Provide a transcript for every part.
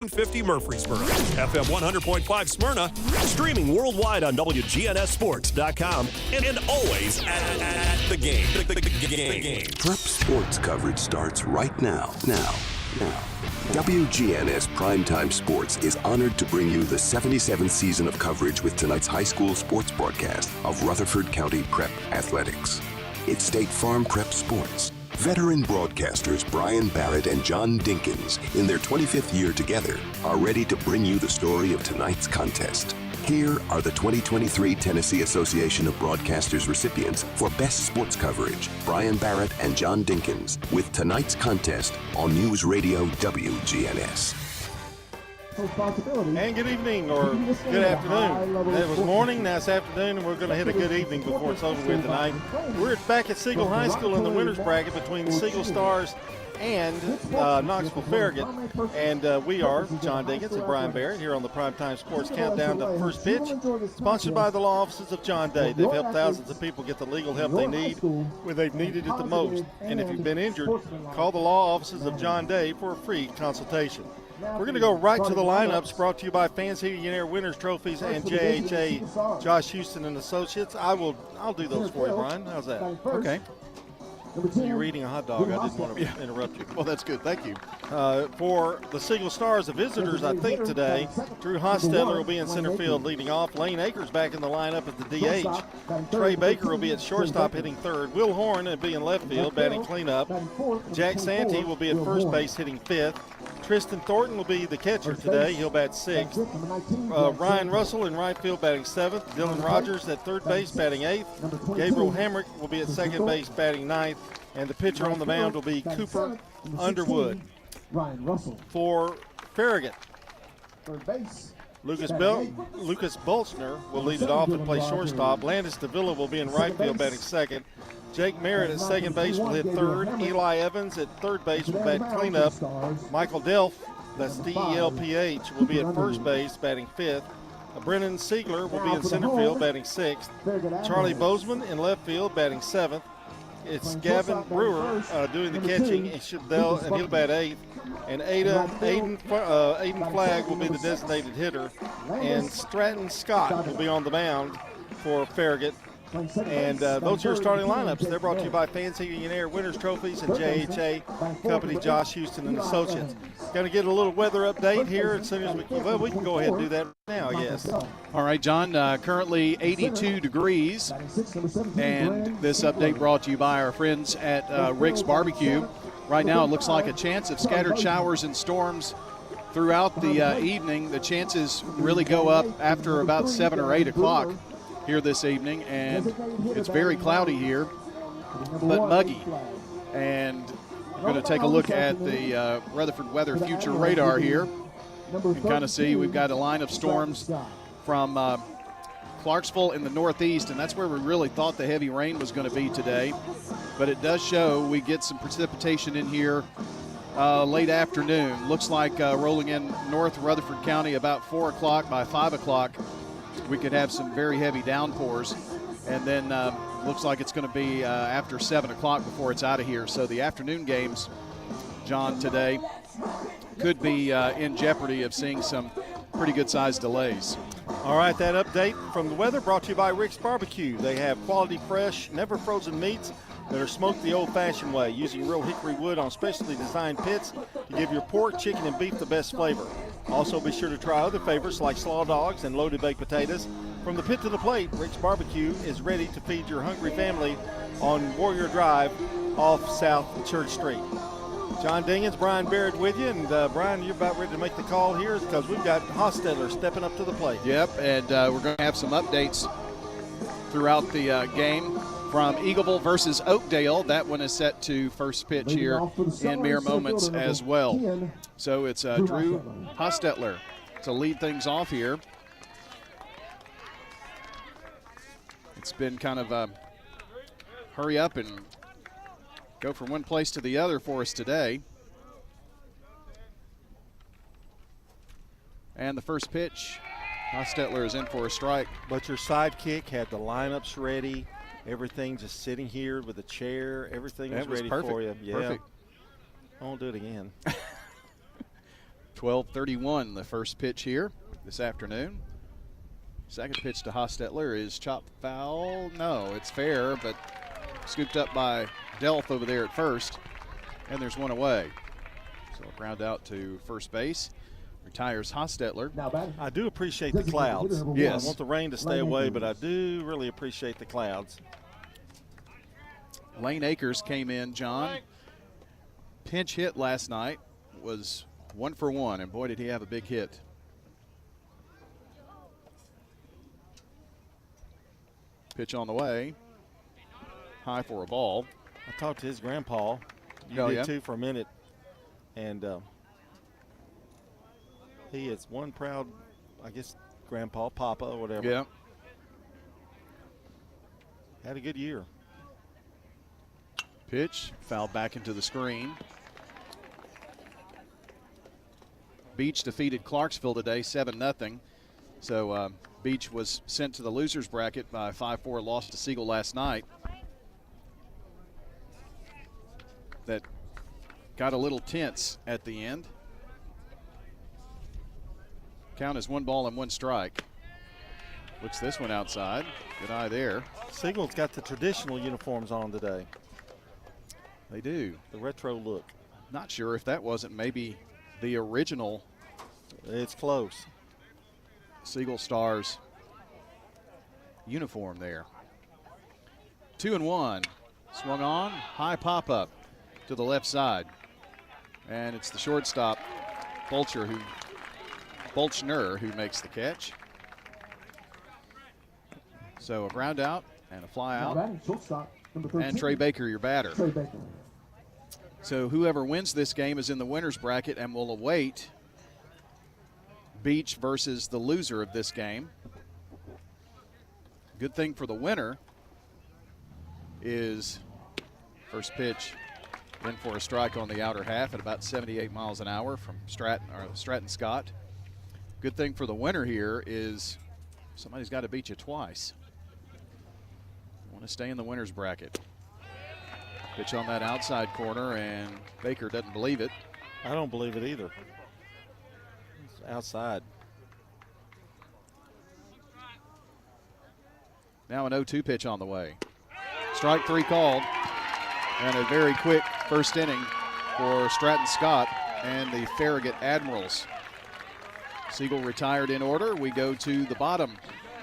150 Murfreesboro, FM 100.5 Smyrna, streaming worldwide on WGNSSports.com, and always at the game. The game. Prep sports coverage starts right now. Now. WGNS Primetime Sports is honored to bring you the 77th season of coverage with tonight's high school sports broadcast of Rutherford County Prep Athletics. It's State Farm Prep Sports. Veteran broadcasters Brian Barrett and John Dinkins, in their 25th year together, are ready to bring you the story of tonight's contest. Here are the 2023 Tennessee Association of Broadcasters recipients for Best Sports Coverage, Brian Barrett and John Dinkins, with tonight's contest on News Radio WGNS. And good evening or good afternoon. It was morning, now it's afternoon, and we're going to hit a good evening before it's over with tonight. We're back at Siegel High School in the winners bracket between the Siegel Stars and Knoxville Farragut. And we are John Dinkins and Brian Barrett here on the Primetime Sports Countdown to First Pitch, sponsored by the law offices of John Day. They've helped thousands of people get the legal help they need when they've needed it the most. And if you've been injured, call the law offices of John Day for a free consultation. We're going to go right to the lineups brought to you by Fans Heating and Air Winners Trophies and JHA Josh Houston and Associates. I'll do those for you, Brian. How's that? Okay. You're eating a hot dog. I didn't want to interrupt you. Well, that's good. Thank you. For the Siegel Stars, the visitors, I think, today, Drew Hostetler will be in center field leading off. Lane Akers back in the lineup at the DH. Trey Baker will be at shortstop hitting third. Will Horn will be in left field batting cleanup. Jack Santee will be at first base hitting fifth. Tristan Thornton will be the catcher today. He'll bat sixth. Ryan Russell in right field batting seventh. Dylan Rogers at third base batting eighth. Gabriel Hamrick will be at second base batting ninth. And the pitcher on the mound will be Cooper Underwood. For Farragut, Lucas Boltzner will lead it off and play shortstop. Landis Davila will be in right field batting second. Jake Merritt at second base will hit third. Eli Evans at third base will bat cleanup. Michael Delph, that's D-E-L-P-H, will be at first base batting fifth. Brennan Siegler will be in center field batting sixth. Charlie Bozeman in left field batting seventh. It's Gavin Brewer doing the catching, and he'll bat eighth. And Aiden Flagg will be the designated hitter. And Stratton Scott will be on the mound for Farragut. And those are your starting lineups. They're brought to you by Fans Heating and Air Winners Trophies and JHA Company Josh Houston and Associates. Going to get a little weather update here as soon as we can. Well, we can go ahead and do that now, I guess. All right, John, currently 82 degrees. And this update brought to you by our friends at Rick's Barbecue. Right now it looks like a chance of scattered showers and storms throughout the evening. The chances really go up after about 7 or 8 o'clock here this evening, and it's very cloudy here, but muggy. And we're going to take a look at the Rutherford Weather Future Radar here. You can kind of see we've got a line of storms from Clarksville in the northeast, and that's where we really thought the heavy rain was going to be today. But it does show we get some precipitation in here late afternoon. Looks like rolling in north Rutherford County about 4 o'clock. By 5 o'clock, we could have some very heavy downpours, and then looks like it's going to be after 7 o'clock before it's out of here. So the afternoon games, John, today could be in jeopardy of seeing some pretty good-sized delays. All right, that update from the weather brought to you by Rick's Barbecue. They have quality, fresh, never frozen meats that are smoked the old-fashioned way, using real hickory wood on specially designed pits to give your pork, chicken, and beef the best flavor. Also, be sure to try other favorites like slaw dogs and loaded baked potatoes. From the pit to the plate, Rick's Barbecue is ready to feed your hungry family on Warrior Drive off South Church Street. John Dinkins, Brian Barrett with you. And, Brian, you're about ready to make the call here because we've got Hostetler stepping up to the plate. Yep, and we're going to have some updates throughout the game from Eagleville versus Oakdale. That one is set to first pitch here in mere moments as well. So it's Drew Hostetler to lead things off here. It's been kind of a hurry up and go from one place to the other for us today. And the first pitch, Hostetler is in for a strike. But your sidekick had the lineups ready. Everything just sitting here with a chair. Everything was ready perfect. for you. Yeah. Perfect. I won't do it again. 12:31, the first pitch here this afternoon. Second pitch to Hostetler is chopped foul. No, it's fair, but scooped up by Delph over there at first, and there's one away. So a ground out to first base. Retires Hostetler. I do appreciate the clouds. Yes. I want the rain to stay away, but I do really appreciate the clouds. Lane Akers came in, John. Pinch hit last night, was 1 for 1, and boy, did he have a big hit. Pitch on the way. High for a ball. I talked to his grandpa. You Oh, did yeah? too for a minute. And he is one proud, I guess, grandpa, papa, or whatever. Yeah. Had a good year. Pitch, fouled back into the screen. Beach defeated Clarksville today, 7-0. So Beach was sent to the losers bracket by a 5-4 loss to Siegel last night. That got a little tense at the end. Count is 1 ball and 1 strike. Looks this one outside. Good eye there. Siegel's got the traditional uniforms on today. They do. The retro look. Not sure if that wasn't maybe the original It's close. Siegel Stars uniform there. 2-1. Swung on. High pop-up to the left side. And it's the shortstop, Bolchner, who makes the catch. So a ground out and a fly out. And Trey Baker, your batter. So whoever wins this game is in the winner's bracket and will await Beach versus the loser of this game. Good thing for the winner is first pitch in for a strike on the outer half at about 78 miles an hour from Stratton Scott. Good thing for the winner here is somebody's got to beat you twice. You want to stay in the winner's bracket. Pitch on that outside corner, and Baker doesn't believe it. I don't believe it either. It's outside. Now an 0-2 pitch on the way. Strike 3 called, and a very quick first inning for Stratton Scott and the Farragut Admirals. Siegel retired in order. We go to the bottom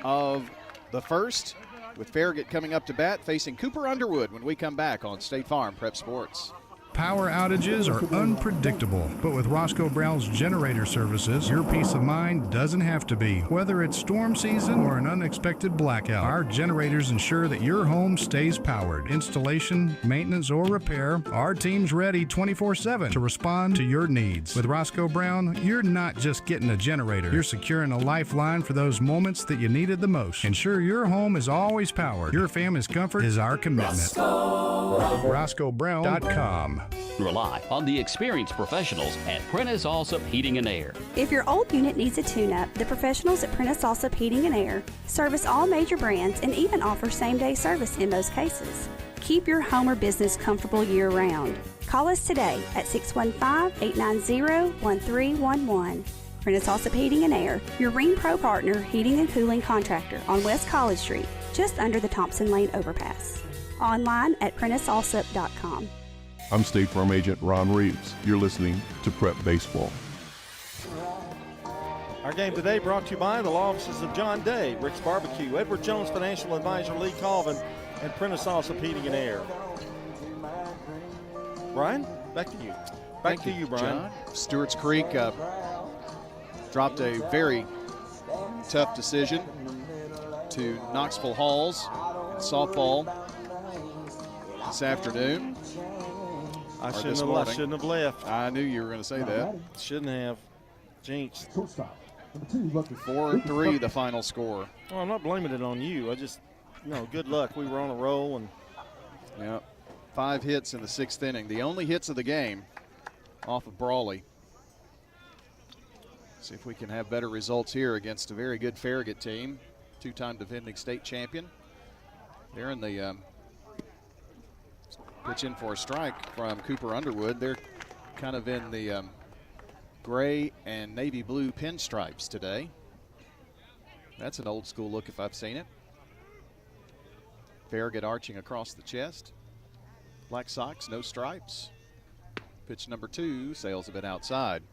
of the first with Farragut coming up to bat, facing Cooper Underwood when we come back on State Farm Prep Sports. Power outages are unpredictable, but with Roscoe Brown's generator services, your peace of mind doesn't have to be. Whether it's storm season or an unexpected blackout, our generators ensure that your home stays powered. Installation, maintenance, or repair, our team's ready 24/7 to respond to your needs. With Roscoe Brown, you're not just getting a generator, you're securing a lifeline for those moments that you needed the most. Ensure your home is always powered. Your family's comfort is our commitment. RoscoeBrown.com. Rely on the experienced professionals at Prentice Allsup Heating and Air. If your old unit needs a tune-up, the professionals at Prentice Allsup Heating and Air service all major brands and even offer same-day service in most cases. Keep your home or business comfortable year-round. Call us today at 615-890-1311. Prentice Allsup Heating and Air, your Ring Pro partner heating and cooling contractor on West College Street, just under the Thompson Lane overpass. Online at PrenticeAllsup.com. I'm State Farm Agent Ron Reeves. You're listening to Prep Baseball. Our game today brought to you by the law offices of John Day, Rick's Barbecue, Edward Jones Financial Advisor Lee Colvin, and Prentice Allsup Heating and Air. Brian, back to you. Back to you, Brian. John. Stewart's Creek dropped a very tough decision to Knoxville Halls in softball this afternoon. I shouldn't have left. I knew you were going to say that. Shouldn't have. Jinxed. 4-3 the final score. Well, I'm not blaming it on you. I just, good luck. We were on a roll. And yeah, 5 hits in the 6th inning. The only hits of the game off of Brawley. See if we can have better results here against a very good Farragut team, 2-time defending state champion. They're in the pitch in for a strike from Cooper Underwood. They're kind of in the gray and navy blue pinstripes today. That's an old school look if I've seen it. Farragut arching across the chest. Black socks, no stripes. Pitch number 2 sails a bit outside.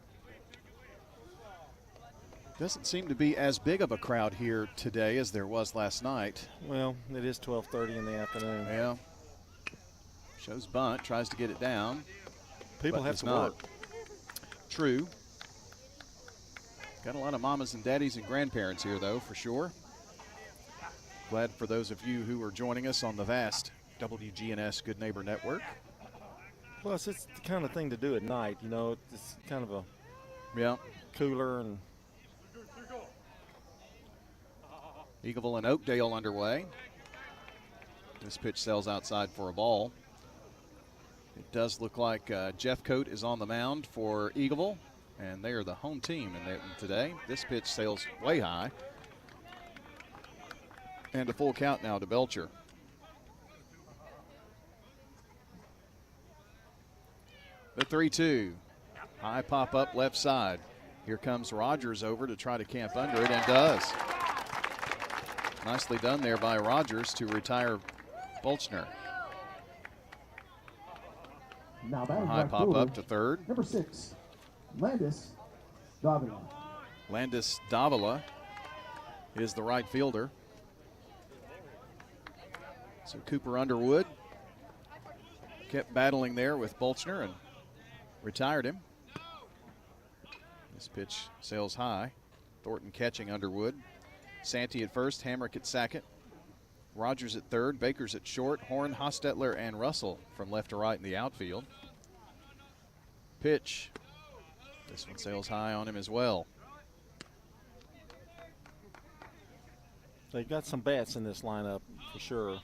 Doesn't seem to be as big of a crowd here today as there was last night. Well, it is 12:30 in the afternoon. Yeah. Shows bunt, tries to get it down. People have to work. True. Got a lot of mamas and daddies and grandparents here, though, for sure. Glad for those of you who are joining us on the vast WGNS Good Neighbor Network. Plus, it's the kind of thing to do at night. You know, it's kind of a cooler and. Eagleville and Oakdale underway. This pitch sails outside for a ball. It does look like Jeff Coate is on the mound for Eagleville, and they are the home team today. This pitch sails way high. And a full count now to Belcher. The 3-2. High pop up left side. Here comes Rogers over to try to camp under it, and does. Nicely done there by Rogers to retire Bolchner. Now that is high pop up to third. Number 6, Landis Davila. Landis Davila is the right fielder. So Cooper Underwood kept battling there with Bolchner and retired him. This pitch sails high. Thornton catching Underwood. Santee at first, Hamrick at second. Rogers at third, Bakers at short, Horn, Hostetler, and Russell from left to right in the outfield. Pitch. This one sails high on him as well. They've got some bats in this lineup for sure.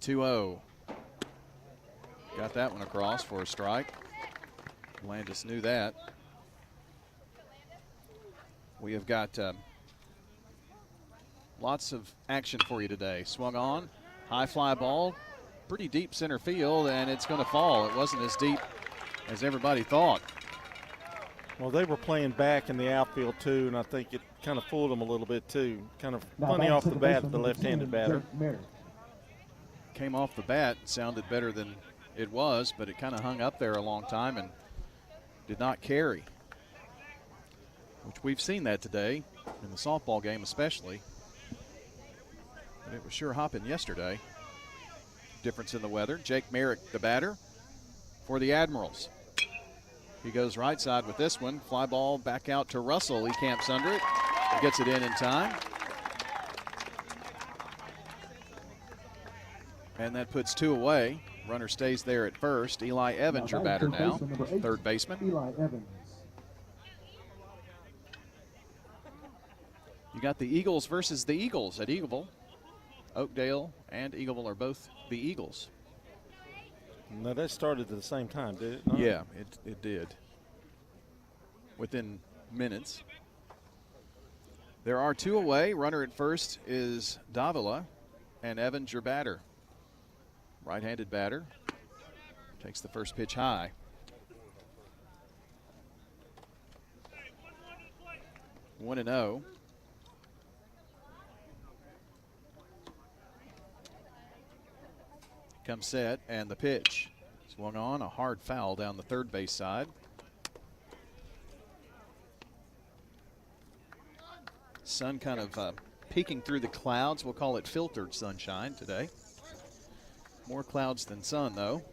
2-0. Got that one across for a strike. Landis knew that. We have got lots of action for you today. Swung on, high fly ball, pretty deep center field, and it's going to fall. It wasn't as deep as everybody thought. Well, they were playing back in the outfield too, and I think it kind of fooled them a little bit too. Kind of funny off the bat, the left-handed batter. Came off the bat, sounded better than it was, but it kind of hung up there a long time and did not carry. Which we've seen that today in the softball game especially. But it was sure hopping yesterday. Difference in the weather. Jake Merrick, the batter for the Admirals. He goes right side with this one. Fly ball back out to Russell. He camps under it. He gets it in time. And that puts 2 away. Runner stays there at first. Eli Evans, your batter now. Third baseman. Eli Evans. You got the Eagles versus the Eagles at Eagleville. Oakdale and Eagleville are both the Eagles. No, that started at the same time, did it not? Yeah, it did. Within minutes. There are 2 away. Runner at first is Davila, and Evans, your batter. Right-handed batter. Takes the first pitch high. One and 0. Comes set, and the pitch. Swung on, a hard foul down the third base side. Sun kind of peeking through the clouds. We'll call it filtered sunshine today. More clouds than sun, though.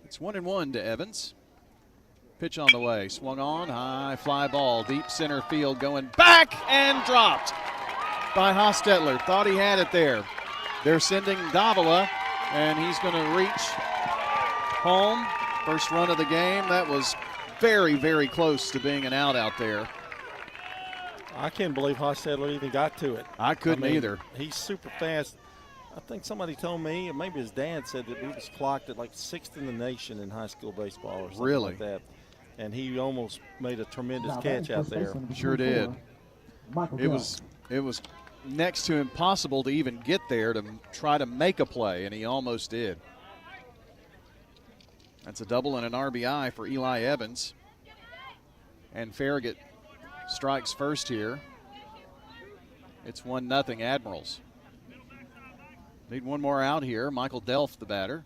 It's 1-1 to Evans. Pitch on the way. Swung on, high fly ball, deep center field, going back and dropped by Hostetler. Thought he had it there. They're sending Davila, and he's going to reach home. First run of the game. That was very, very close to being an out there. I can't believe Hostetler even got to it. I couldn't either. He's super fast. I think somebody told me, or maybe his dad said that he was clocked at like 6th in the nation in high school baseball or something like that. And he almost made a tremendous catch out there. Sure did. It was next to impossible to even get there to try to make a play, and he almost did. That's a double and an RBI for Eli Evans. And Farragut strikes first here. It's 1-0 Admirals. Need one more out here. Michael Delf, the batter.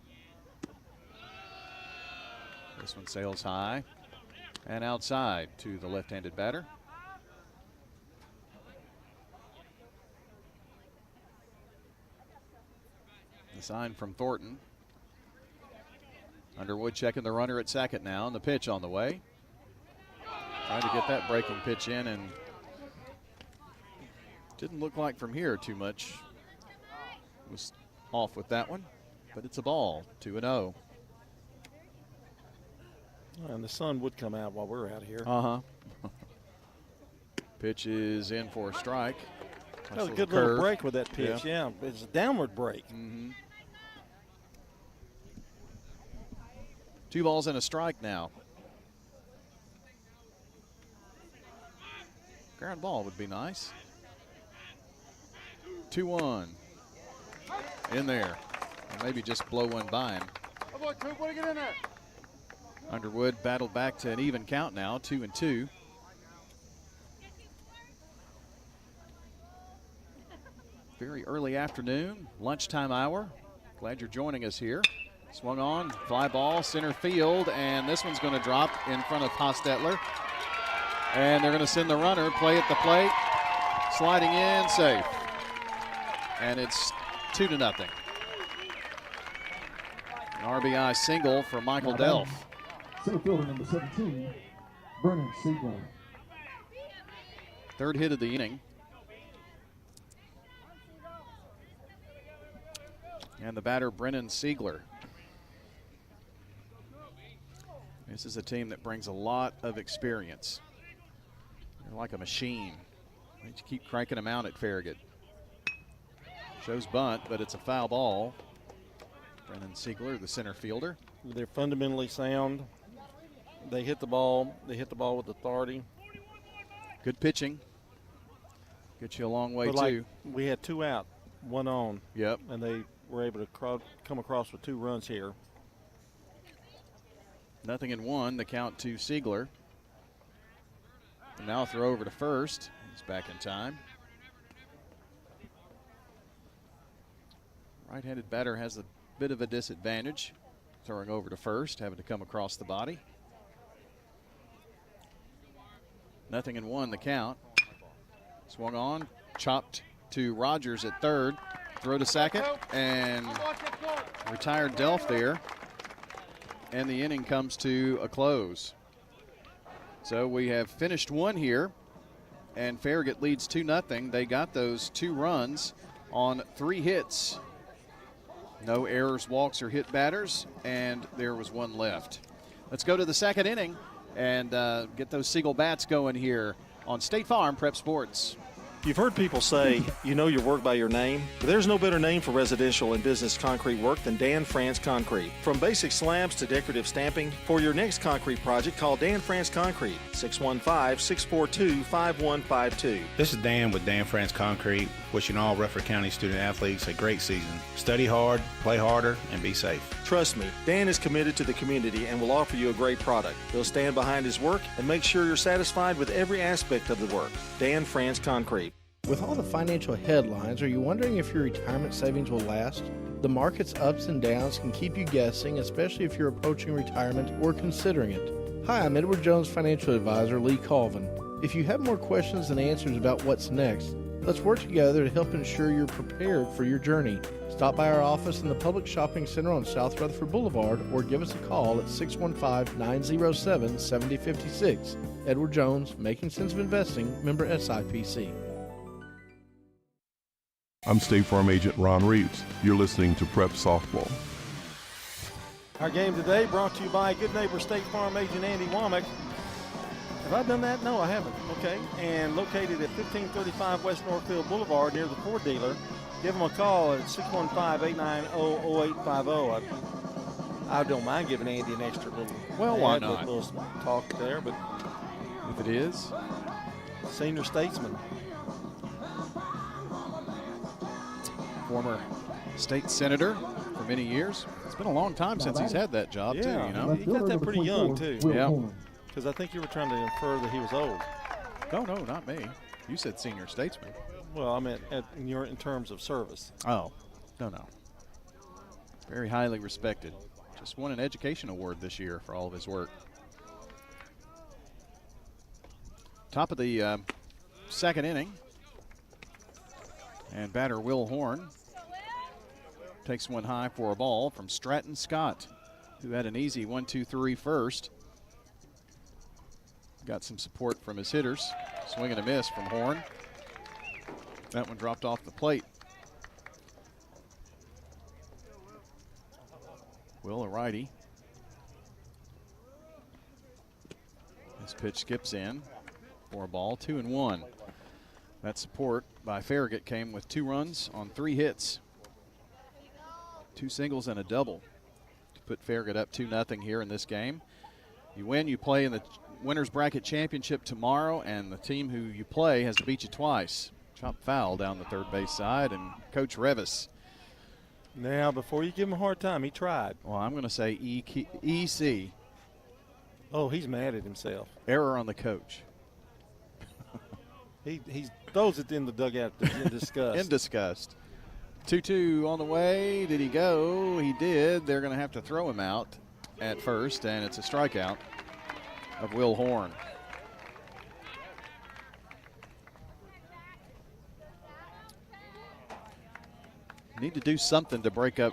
This one sails high and outside to the left-handed batter. The sign from Thornton. Underwood checking the runner at second now, and the pitch on the way. Trying to get that breaking pitch in, and didn't look like from here too much. Was off with that one, but it's a ball, 2-0. And the sun would come out while we're out here. Pitch is in for a strike. That was a good little break with that pitch, yeah. It's a downward break. 2 balls and a strike now. Ground ball would be nice. 2-1. In there. And maybe just blow one by him. Underwood battled back to an even count now, 2-2. Very early afternoon, lunchtime hour. Glad you're joining us here. Swung on, fly ball, center field, and this one's going to drop in front of Hostetler. And they're going to send the runner, play at the plate, sliding in, safe. And it's 2-0. An RBI single for Michael Delf. Center fielder number 17, Vernon Siegel. Third hit of the inning. And the batter, Brennan Siegler. This is a team that brings a lot of experience. They're like a machine. They just keep cranking them out at Farragut. Shows bunt, but it's a foul ball. Brennan Siegler, the center fielder. They're fundamentally sound. They hit the ball. They hit the ball with authority. Good pitching. Gets you a long way, too. We had 2 out, 1 on. Yep. And they were able to come across with 2 runs here. 0-1, the count to Siegler. And now throw over to first. He's back in time. Right-handed batter has a bit of a disadvantage. Throwing over to first, having to come across the body. 0-1, the count. Swung on, chopped to Rogers at third. Throw to second, and retired Delf there. And the inning comes to a close. So we have finished one here, and Farragut leads 2-0. They got those 2 runs on 3 hits. No errors, walks, or hit batters, and there was 1 left. Let's go to the second inning and get those Siegel bats going here on State Farm Prep Sports. You've heard people say, you know your work by your name, but there's no better name for residential and business concrete work than Dan France Concrete. From basic slabs to decorative stamping, for your next concrete project, call Dan France Concrete, 615-642-5152. This is Dan with Dan France Concrete, wishing all Rutherford County student athletes a great season. Study hard, play harder, and be safe. Trust me, Dan is committed to the community and will offer you a great product. He'll stand behind his work and make sure you're satisfied with every aspect of the work. Dan France Concrete. With all the financial headlines, are you wondering if your retirement savings will last? The market's ups and downs can keep you guessing, especially if you're approaching retirement or considering it. Hi, I'm Edward Jones Financial Advisor Lee Colvin. If you have more questions than answers about what's next, let's work together to help ensure you're prepared for your journey. Stop by our office in the Public Shopping Center on South Rutherford Boulevard or give us a call at 615-907-7056. Edward Jones, Making Sense of Investing, member SIPC. I'm State Farm Agent Ron Reeves. You're listening to Prep Softball. Our game today brought to you by good neighbor State Farm Agent Andy Womack. Have I done that? No, I haven't. Okay. And located at 1535 West Northfield Boulevard near the Ford dealer. Give them a call at 615-890-0850. I don't mind giving Andy an extra little, why not? Little talk there, but if it is, senior statesman. Former state senator for many years. He's been a long time since he's had that job, too, you know? He got that pretty young, too. Yeah. Because I think you were trying to infer that he was old. No, not me. You said senior statesman. Well, I meant in terms of service. Oh, no. Very highly respected. Just won an education award this year for all of his work. Top of the second inning. And batter Will Horn takes one high for a ball from Stratton Scott, who had an easy 1-2-3 first. Got some support from his hitters. Swing and a miss from Horn. That one dropped off the plate. Will, a righty. This pitch skips in for a ball, 2-1. That support by Farragut came with 2 runs on 3 hits. 2 singles and a double to put Farragut up 2-0 here in this game. You win, you play in the Winners Bracket Championship tomorrow, and the team who you play has to beat you twice. Chopped foul down the third base side, and Coach Revis. Now, before you give him a hard time, he tried. Well, I'm going to say EC. Oh, he's mad at himself. Error on the coach. He throws it in the dugout in disgust. In disgust. 2-2 on the way. Did he go? He did. They're going to have to throw him out at first, and it's a strikeout of Will Horn. Need to do something to break up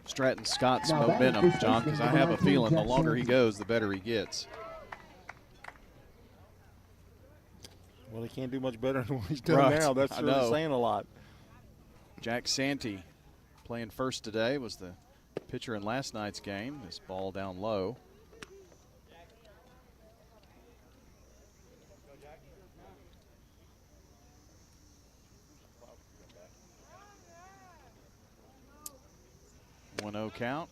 Stratton Scott's momentum, John, because I have a feeling the longer he goes, the better he gets. Well, he can't do much better than what he's doing Right. now. That's really saying a lot. Jack Santee playing first today, was the pitcher in last night's game. This ball down low. One 1-0 count.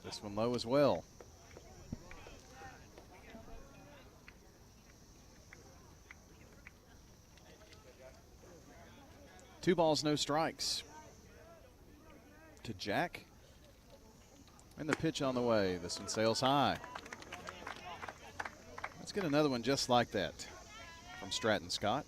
This one low as well. Two balls, no strikes to Jack. And the pitch on the way. This one sails high. Let's get another one just like that from Stratton Scott.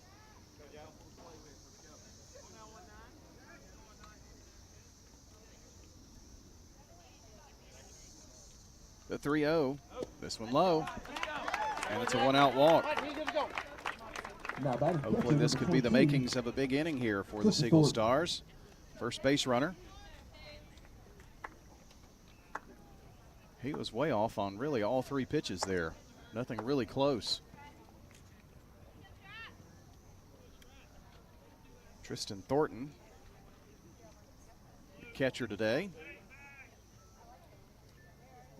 The 3-0. This one low. And it's a 1-out walk. Hopefully this could be the makings of a big inning here for the Siegel Stars. First base runner. He was way off on really all 3 pitches there. Nothing really close. Tristan Thornton, catcher today,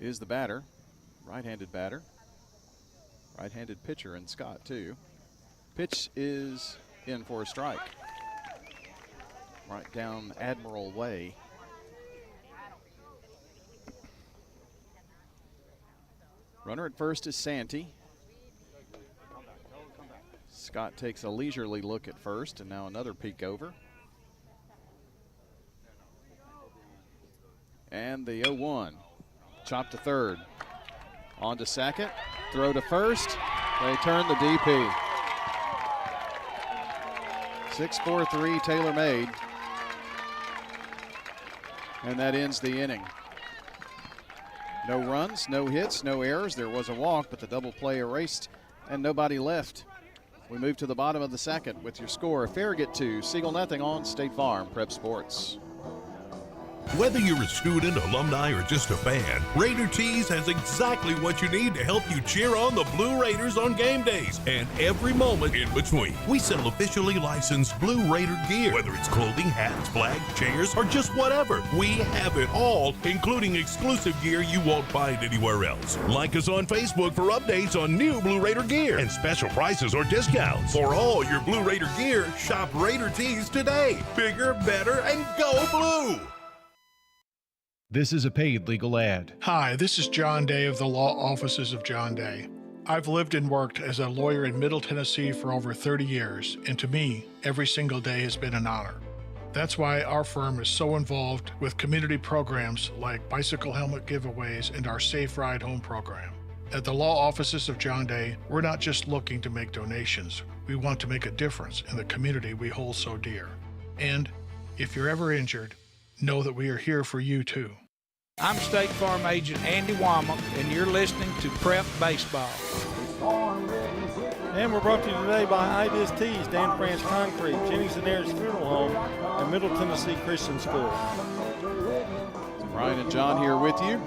is the batter. Right-handed batter. Right-handed pitcher in Scott, too. Pitch is in for a strike. Right down Admiral Way. Runner at first is Santee. Scott takes a leisurely look at first, and now another peek over. And the 0-1. Chop to third. On to second. Throw to first. They turn the DP. 6-4-3 tailor-made. And that ends the inning. No runs, no hits, no errors. There was a walk, but the double play erased and nobody left. We move to the bottom of the second with your score. Farragut 2, Siegel 0 on State Farm Prep Sports. Whether you're a student, alumni, or just a fan, Raider Tees has exactly what you need to help you cheer on the Blue Raiders on game days and every moment in between. We sell officially licensed Blue Raider gear, whether it's clothing, hats, flags, chairs, or just whatever. We have it all, including exclusive gear you won't find anywhere else. Like us on Facebook for updates on new Blue Raider gear and special prices or discounts. For all your Blue Raider gear, shop Raider Tees today. Bigger, better, and go blue! This is a paid legal ad. Hi, this is John Day of the Law Offices of John Day. I've lived and worked as a lawyer in Middle Tennessee for over 30 years, and to me, every single day has been an honor. That's why our firm is so involved with community programs like bicycle helmet giveaways and our Safe Ride Home program. At the law offices of John Day, we're not just looking to make donations. We want to make a difference in the community we hold so dear. And if you're ever injured, know that we are here for you too. I'm State Farm Agent Andy Womack, and you're listening to Prep Baseball. And we're brought to you today by Ibis Tees, Dan France Concrete, Jennings and Ayers Funeral Home, and Middle Tennessee Christian School. Ryan and John here with you.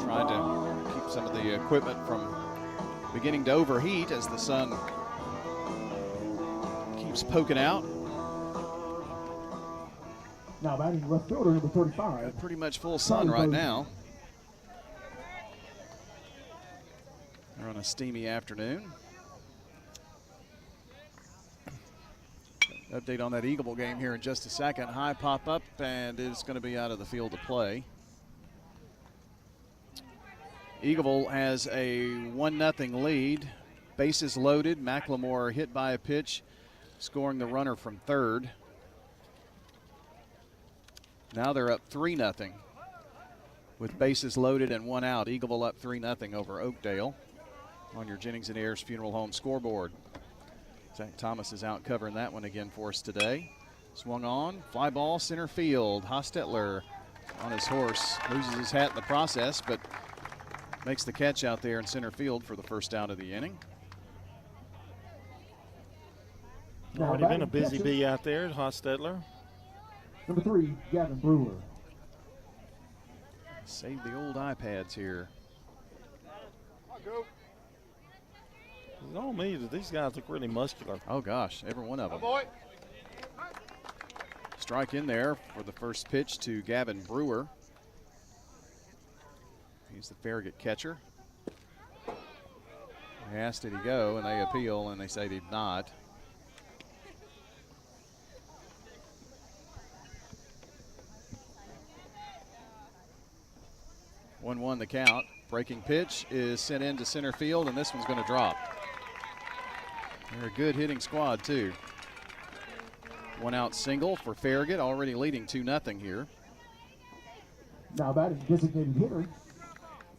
Trying to keep some of the equipment from beginning to overheat as the sun keeps poking out. Now batting left fielder number 35. Pretty much full sun right now. We're on a steamy afternoon. Update on that Eagle game here in just a second. High pop up, and it's going to be out of the field to play. Eagleville has a 1-0 lead. Bases loaded. McLemore hit by a pitch, scoring the runner from third. Now they're up 3-0 with bases loaded and 1 out. Eagleville up 3-0 over Oakdale on your Jennings and Ayers Funeral Home scoreboard. Zach Thomas is out covering that one again for us today. Swung on, fly ball, center field. Hostetler on his horse, loses his hat in the process, but makes the catch out there in center field for the first out of the inning. Already been a busy bee out there, Hostetler. Number 3, Gavin Brewer. Save the old iPads here. It's on me that these guys look really muscular. Oh gosh, every one of them. Strike in there for the first pitch to Gavin Brewer. He's the Farragut catcher. They asked did he go, and they appeal, and they say he did not. One the count. Breaking pitch is sent into center field, and this one's going to drop. They're a good hitting squad, too. 1 out single for Farragut, already leading 2-0 here. Now batting designated hitter,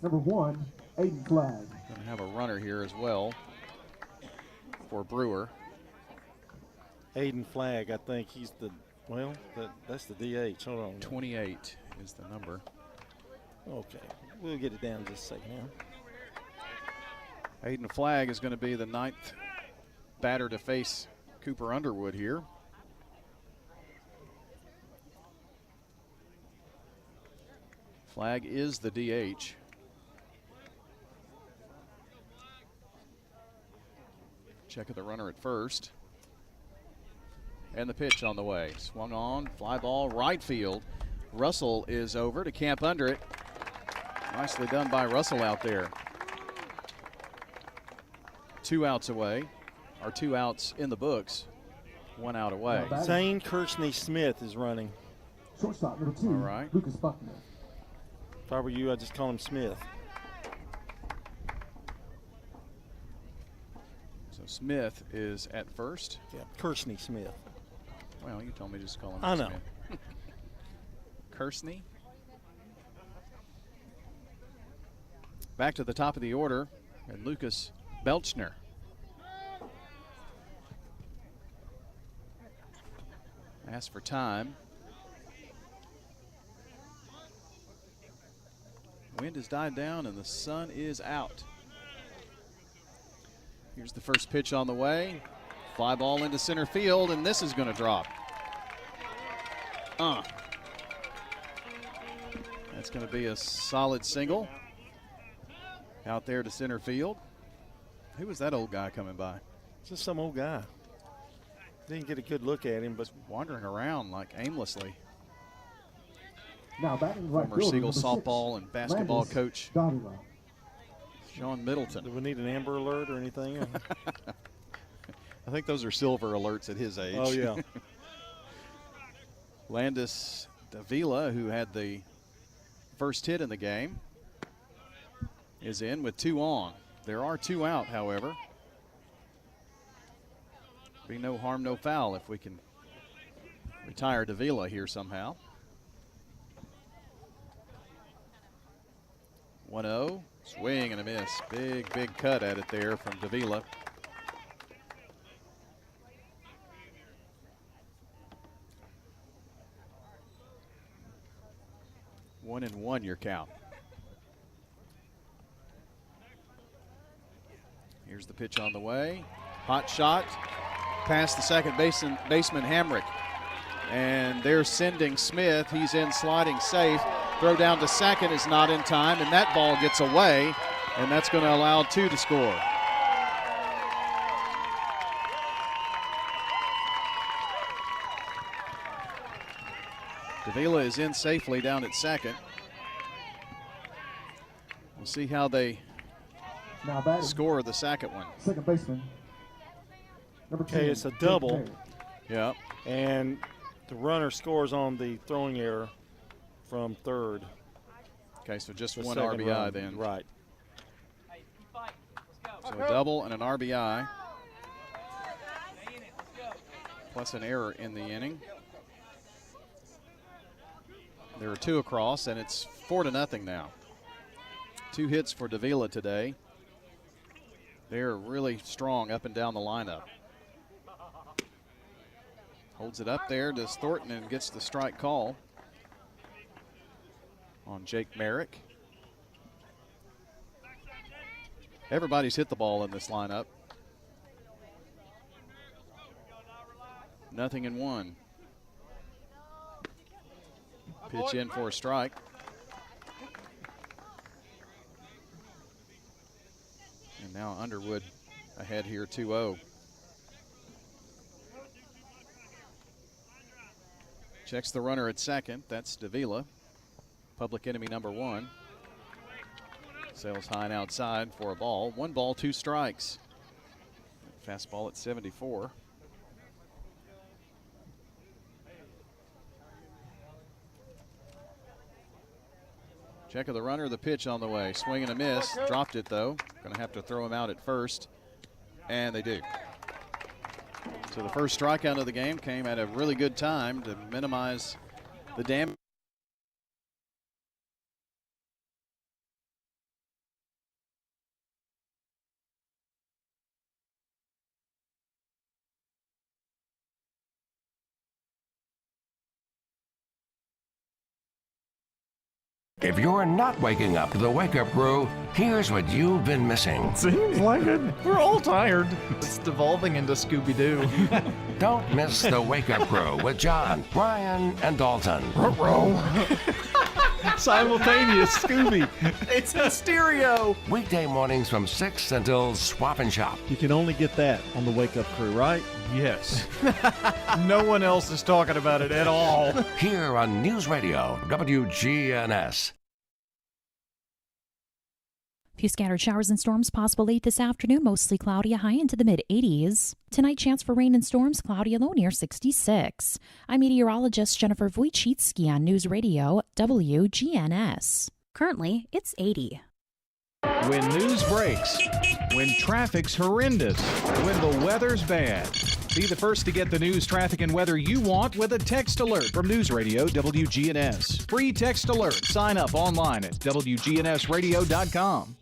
number 1, Aiden Flagg. Going to have a runner here as well for Brewer. Aiden Flagg, I think he's the, well, that's the DH. Hold on. 28 is the number. Okay, we'll get it down in just a second now. Aiden Flagg is going to be the 9th batter to face Cooper Underwood here. Flagg is the DH. Check of the runner at first. And the pitch on the way. Swung on, fly ball, right field. Russell is over to camp under it. Nicely done by Russell out there. 2 outs away, or 2 outs in the books. 1 out away. Zane Kirshney Smith is running. Shortstop number 2, all right. Lucas Buckner. If I were you, I'd just call him Smith. So Smith is at first. Yeah, Kirshney Smith. Well, you told me just to call him I know. Smith. Kersney. Back to the top of the order, and Lucas Belchner. Asked for time. Wind has died down and the sun is out. Here's the first pitch on the way. Fly ball into center field, and this is going to drop. That's going to be a solid single. Out there to center field. Who was that old guy coming by? Just some old guy. Didn't get a good look at him, but wandering around like aimlessly. Now batting right Former fielder, Siegel number 6, softball and basketball Landis coach Davila. Sean Middleton. Do we need an Amber Alert or anything? I think those are silver alerts at his age. Oh, yeah. Landis Davila, who had the first hit in the game, is in with 2 on. There are 2 out, however. Be no harm, no foul if we can retire Davila here somehow. 1-0, swing and a miss. Big cut at it there from Davila. One and one your count. Here's the pitch on the way. Hot shot past the second baseman Hamrick. And they're sending Smith. He's in sliding safe. Throw down to second is not in time, and that ball gets away, and that's going to allow two to score. Davila is in safely down at second. We'll see how they score the second one. Second baseman. Number 10. Okay, it's a double. Yeah. And the runner scores on the throwing error from third. Okay, so just The one second RBI run, then. Right. So a double and an RBI. Plus an error in the inning. There are two across, and it's 4-0 now. 2 hits for Davila today. They're really strong up and down the lineup. Holds it up there, does Thornton, and gets the strike call on Jake Merrick. Everybody's hit the ball in this lineup. 0-1. Pitch in for a strike. And now Underwood ahead here 2-0. Checks the runner at second. That's Davila. Public enemy number 1. Sails high and outside for a ball. 1 ball, 2 strikes. Fastball at 74. Check of the runner, the pitch on the way. Swing and a miss. Dropped it, though. Going to have to throw him out at first. And they do. So the first strikeout of the game came at a really good time to minimize the damage. If you're not waking up to the Wake Up Crew, here's what you've been missing. Seems like it. We're all tired. It's devolving into Scooby-Doo. Don't miss the Wake Up Crew with John, Ryan, and Dalton. Simultaneous Scooby. It's in stereo. Weekday mornings from 6 until Swap and Shop. You can only get that on the Wake Up Crew, right? Yes. No one else is talking about it at all. Here on News Radio, WGNS. Few scattered showers and storms possible late this afternoon, mostly cloudy, a high into the mid-80s. Tonight, chance for rain and storms, cloudy, a low near 66. I'm meteorologist Jennifer Wojcicki on News Radio WGNS. Currently, it's 80. When news breaks, when traffic's horrendous, when the weather's bad. Be the first to get the news, traffic, and weather you want with a text alert from News Radio WGNS. Free text alert. Sign up online at WGNSradio.com.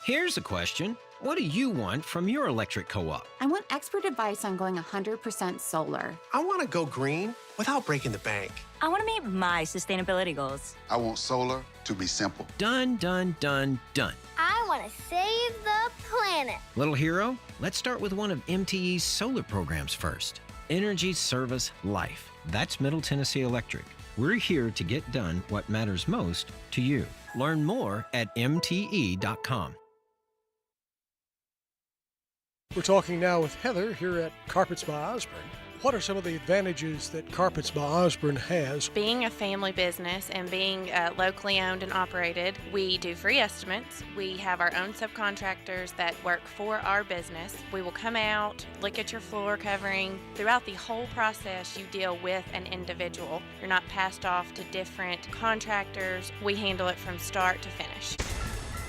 Here's a question. What do you want from your electric co-op? I want expert advice on going 100% solar. I want to go green without breaking the bank. I want to meet my sustainability goals. I want solar to be simple. Done, done, done, done. I want to save the planet. Little hero, let's start with one of MTE's solar programs first. Energy Service Life. That's Middle Tennessee Electric. We're here to get done what matters most to you. Learn more at mte.com. We're talking now with Heather here at Carpets by Osborne. What are some of the advantages that Carpets by Osborne has? Being a family business and being locally owned and operated, we do free estimates. We have our own subcontractors that work for our business. We will come out, look at your floor covering. Throughout the whole process, you deal with an individual. You're not passed off to different contractors. We handle it from start to finish.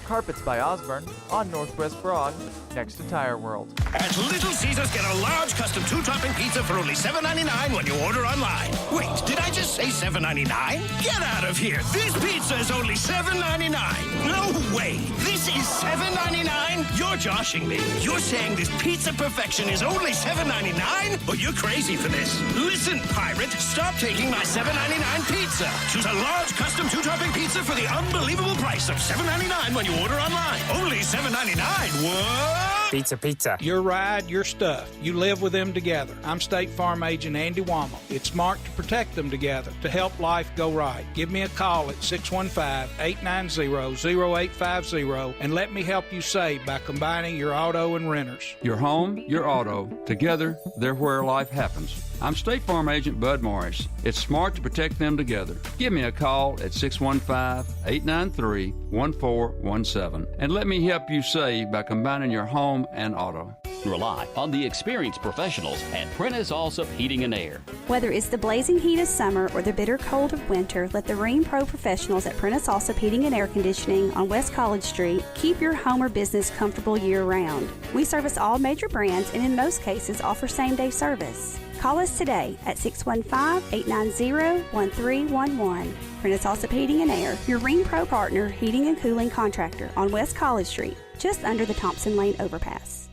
Carpets by Osborne on Northwest Broad, next to Tire World. At Little Caesars, get a large custom 2-topping pizza for only $7.99 when you order online. Wait, did I just say $7.99? Get out of here. This pizza is only $7.99. No way. This is $7.99? You're joshing me. You're saying this pizza perfection is only $7.99? Well, you're crazy for this. Listen, pirate, stop taking my $7.99 pizza. Choose a large custom 2-topping pizza for the unbelievable price of $7.99 when you order online. Only $7.99. What? Pizza. Your ride, your stuff. You live with them together. I'm State Farm Agent Andy Womack. It's smart to protect them together, to help life go right. Give me a call at 615-890-0850 and let me help you save by combining your auto and renters. Your home, your auto, together, they're where life happens. I'm State Farm Agent Bud Morris. It's smart to protect them together. Give me a call at 615-893-1417 and let me help you save by combining your home and auto. Rely on the experienced professionals at Prentice Allsup Heating and Air. Whether it's the blazing heat of summer or the bitter cold of winter, let the Rheem Pro professionals at Prentice Allsup Heating and Air Conditioning on West College Street keep your home or business comfortable year-round. We service all major brands and in most cases offer same-day service. Call us today at 615-890-1311. Prentice Allsup Heating and Air, your Rheem Pro partner heating and cooling contractor on West College Street, just under the Thompson Lane overpass.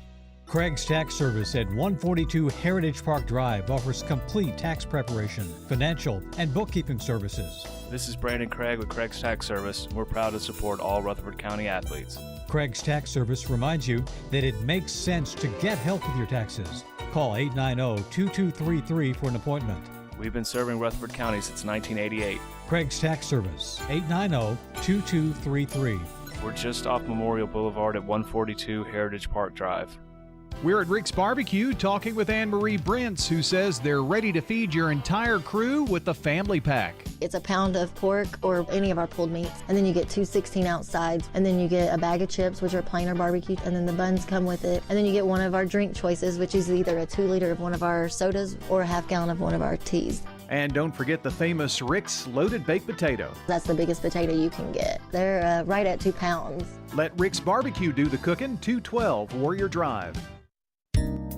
Craig's Tax Service at 142 Heritage Park Drive offers complete tax preparation, financial, and bookkeeping services. This is Brandon Craig with Craig's Tax Service. We're proud to support all Rutherford County athletes. Craig's Tax Service reminds you that it makes sense to get help with your taxes. Call 890-2233 for an appointment. We've been serving Rutherford County since 1988. Craig's Tax Service, 890-2233. We're just off Memorial Boulevard at 142 Heritage Park Drive. We're at Rick's Barbecue talking with Anne-Marie Brents, who says they're ready to feed your entire crew with the family pack. It's a pound of pork or any of our pulled meats, and then you get two 16-ounce sides, and then you get a bag of chips, which are plain or barbecue, and then the buns come with it, and then you get one of our drink choices, which is either a 2-liter of one of our sodas or a half-gallon of one of our teas. And don't forget the famous Rick's Loaded Baked Potato. That's the biggest potato you can get. They're right at 2 pounds. Let Rick's Barbecue do the cooking, 212 Warrior Drive.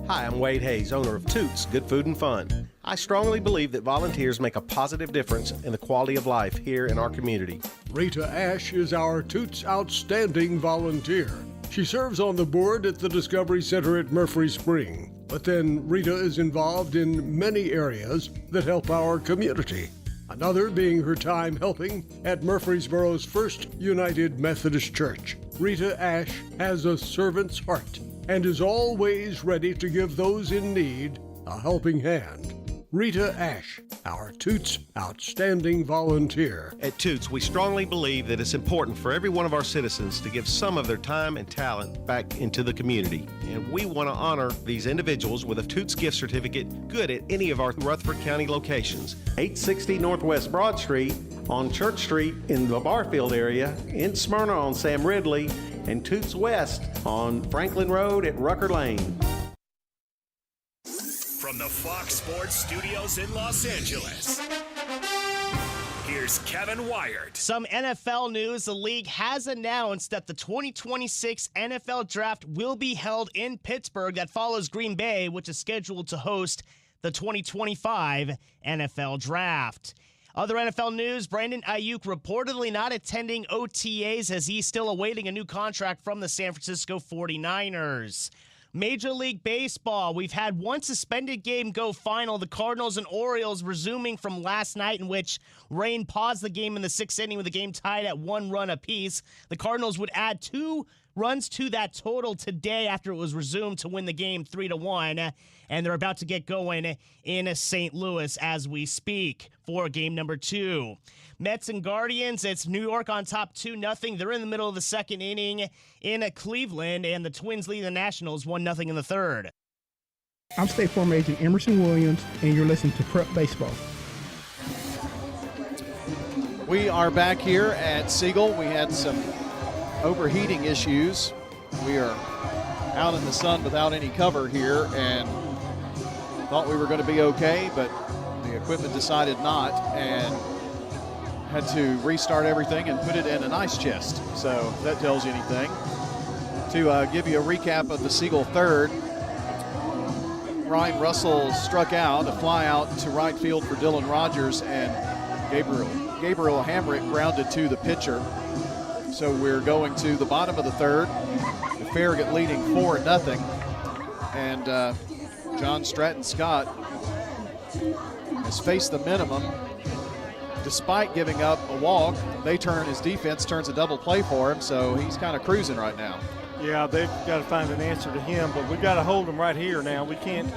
Hi, I'm Wade Hayes, owner of Toots Good Food and Fun. I strongly believe that volunteers make a positive difference in the quality of life here in our community. Rita Ash is our Toots Outstanding Volunteer. She serves on the board at the Discovery Center at Murphy Spring. But then Rita is involved in many areas that help our community. Another being her time helping at Murfreesboro's First United Methodist Church. Rita Ash has a servant's heart and is always ready to give those in need a helping hand. Rita Ash, our Toots Outstanding Volunteer. At Toots, we strongly believe that it's important for every one of our citizens to give some of their time and talent back into the community. And we want to honor these individuals with a Toots gift certificate good at any of our Rutherford County locations. 860 Northwest Broad Street, on Church Street in the Barfield area, in Smyrna on Sam Ridley, and Toots West on Franklin Road at Rucker Lane. From the Fox Sports Studios in Los Angeles, here's Kevin Wyatt. Some NFL news. The league has announced that the 2026 NFL Draft will be held in Pittsburgh. That follows Green Bay, which is scheduled to host the 2025 NFL Draft. Other NFL news, Brandon Ayuk reportedly not attending OTAs as he's still awaiting a new contract from the San Francisco 49ers. Major League Baseball, we've had one suspended game go final. The Cardinals and Orioles resuming from last night, in which rain paused the game in the 6th inning with the game tied at 1 run apiece. The Cardinals would add 2 runs to that total today after it was resumed to win the game 3-1. And they're about to get going in St. Louis as we speak for game number 2. Mets and Guardians, it's New York on top 2-0. They're in the middle of the 2nd inning in Cleveland, and the Twins lead the Nationals 1-0 in the 3rd. I'm State Farm Agent Emerson Williams, and you're listening to Prep Baseball. We are back here at Siegel. We had some overheating issues. We are out in the sun without any cover here and thought we were going to be okay, but the equipment decided not and had to restart everything and put it in an ice chest. So if that tells you anything. To give you a recap of the Siegel third, Ryan Russell struck out, a fly out to right field for Dylan Rogers, and Gabriel Hamrick grounded to the pitcher. So we're going to the bottom of the third. The Farragut leading 4-0. And John Stratton Scott has faced the minimum. Despite giving up a walk, his defense turns a double play for him, so he's kind of cruising right now. Yeah, they've got to find an answer to him, but we've got to hold him right here now. We can't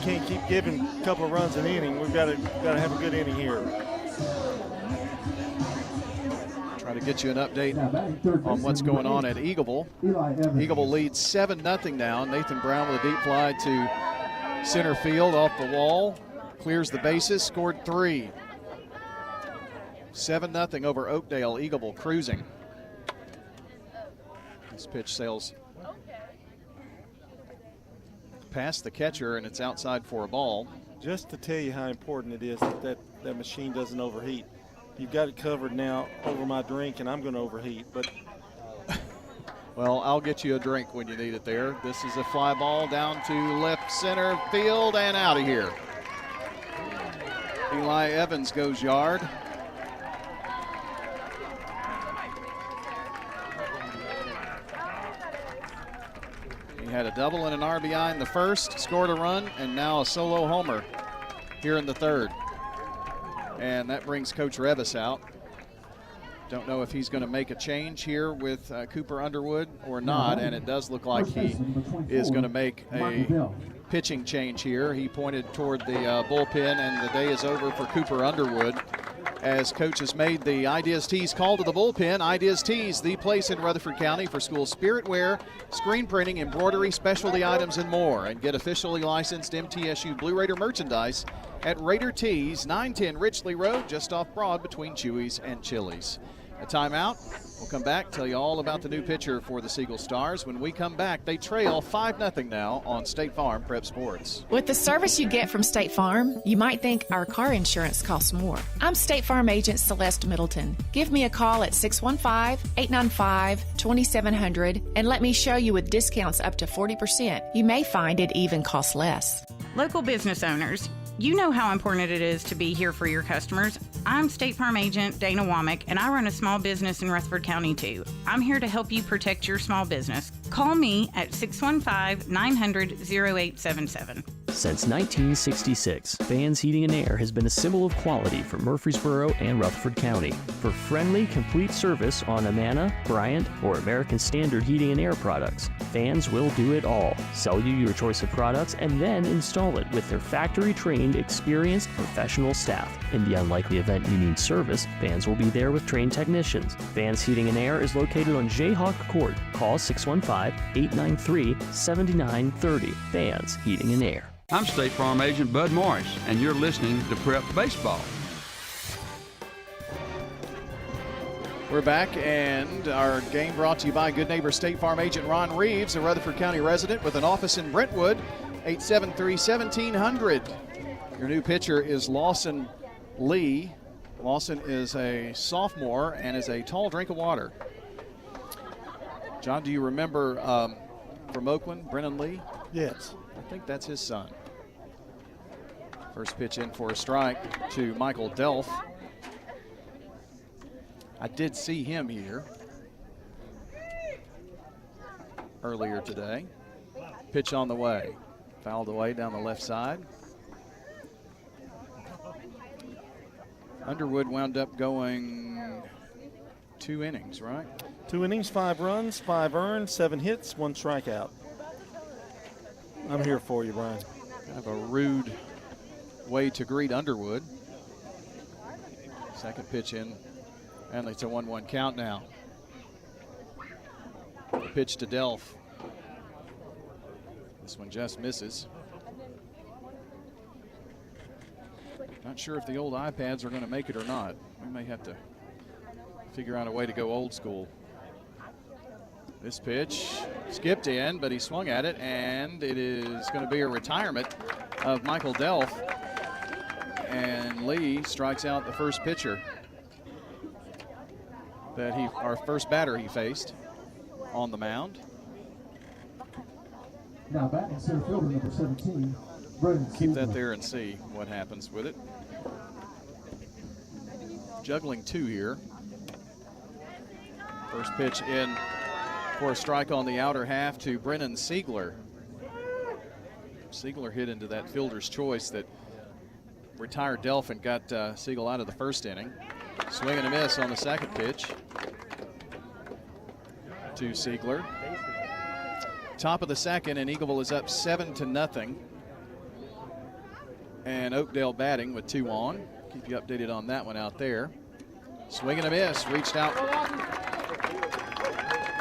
keep giving a couple of runs an inning. We've got to have a good inning here. Try to get you an update on what's going on at Eagleville. Eagleville leads 7-0 now. Nathan Brown with a deep fly to center field off the wall. Clears the bases, scored 3. 7-0 over Oakdale. Eagleville cruising. This pitch sails past the catcher, and it's outside for a ball. Just to tell you how important it is that machine doesn't overheat. You've got it covered now over my drink, and I'm going to overheat. But well, I'll get you a drink when you need it there. This is a fly ball down to left center field and out of here. Eli Evans goes yard. He had a double and an RBI in the first, scored a run, and now a solo homer here in the third. And that brings Coach Revis out. Don't know if he's going to make a change here with Cooper Underwood or not, and it does look like he is going to make a pitching change here. He pointed toward the bullpen, and the day is over for Cooper Underwood, as Coach has made the Ideas Tees call to the bullpen. Ideas Tees, the place in Rutherford County for school spirit wear, screen printing, embroidery, specialty items, and more. And get officially licensed MTSU Blue Raider merchandise at Raider Tees, 910 Richley Road, just off Broad between Chewy's and Chili's. A timeout. We'll come back, tell you all about the new pitcher for the Siegel Stars. When we come back, they trail 5-0 now on State Farm Prep Sports. With the service you get from State Farm, you might think our car insurance costs more. I'm State Farm agent Celeste Middleton. Give me a call at 615-895-2700 and let me show you with discounts up to 40%. You may find it even costs less. Local business owners, you know how important it is to be here for your customers. I'm State Farm agent Dana Womack, and I run a small business in Rutherford County too. I'm here to help you protect your small business. Call me at 615-900-0877. Since 1966, Fans Heating and Air has been a symbol of quality for Murfreesboro and Rutherford County. For friendly, complete service on Amana, Bryant, or American Standard Heating and Air products, Fans will do it all. Sell you your choice of products and then install it with their factory-trained, experienced, professional staff. In the unlikely event you need service, Fans will be there with trained technicians. Fans Heating and Air is located on Jayhawk Court. Call 615-893-7930. Fans Heating and Air. I'm State Farm agent Bud Morris, and you're listening to Prep Baseball. We're back, and our game brought to you by good neighbor State Farm agent Ron Reeves, a Rutherford County resident with an office in Brentwood, 873-1700. Your new pitcher is Lawson Lee. Lawson is a sophomore and is a tall drink of water. John, do you remember from Oakland, Brennan Lee? Yes. I think that's his son. First pitch in for a strike to Michael Delph. I did see him here earlier today. Pitch on the way. Fouled away down the left side. Underwood wound up going 2 innings, right? 2 innings, 5 runs, 5 earned, 7 hits, 1 strikeout. I'm here for you, Brian. Kind of a rude way to greet Underwood. Second pitch in, and it's a 1-1 count now. The pitch to Delph. This one just misses. Not sure if the old iPads are going to make it or not. We may have to figure out a way to go old school. This pitch skipped in, but he swung at it, and it is going to be a retirement of Michael Delph. And Lee strikes out the first pitcher. that our first batter he faced on the mound. Now batting center fielder number 17, Keep that there and see what happens with it. Juggling 2 here. First pitch in for a strike on the outer half to Brennan Siegler. Siegler hit into that fielder's choice that retired Delphin, got Siegel out of the first inning. Swing and a miss on the second pitch to Siegler. Top of the second, and Eagleville is up 7-0. And Oakdale batting with 2 on. Keep you updated on that one out there. Swing and a miss, reached out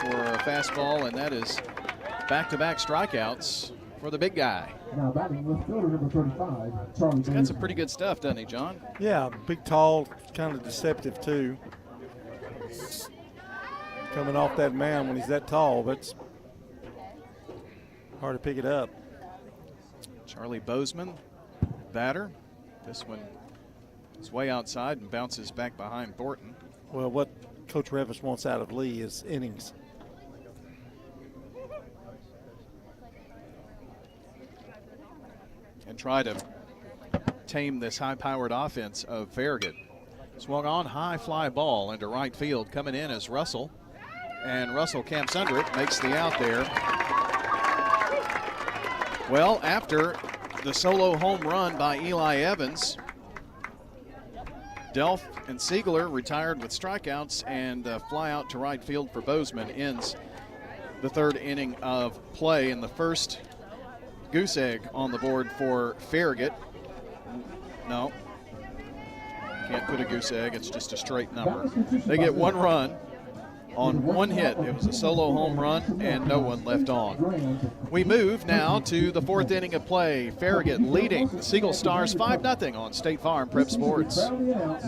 for a fastball, and that is back-to-back strikeouts for the big guy. Now batting left fielder number 35, Charlie. He's got some pretty good stuff, doesn't he, John? Yeah, big, tall, kind of deceptive too. Coming off that mound when he's that tall, but it's hard to pick it up. Charlie Bozeman, batter. This one is way outside and bounces back behind Thornton. Well, what Coach Revis wants out of Lee is innings. And try to tame this high-powered offense of Farragut. Swung on, high fly ball into right field. Coming in is Russell. And Russell camps under it, makes the out there. Well, after the solo home run by Eli Evans, Delph and Siegler retired with strikeouts, and fly out to right field for Bozeman ends the 3rd inning of play. In the first, goose egg on the board for Farragut. No, can't put a goose egg, it's just a straight number. They get 1 run on 1 hit. It was a solo home run and no one left on. We move now to the 4th inning of play. Farragut leading the Siegel Stars 5-0 on State Farm Prep Sports.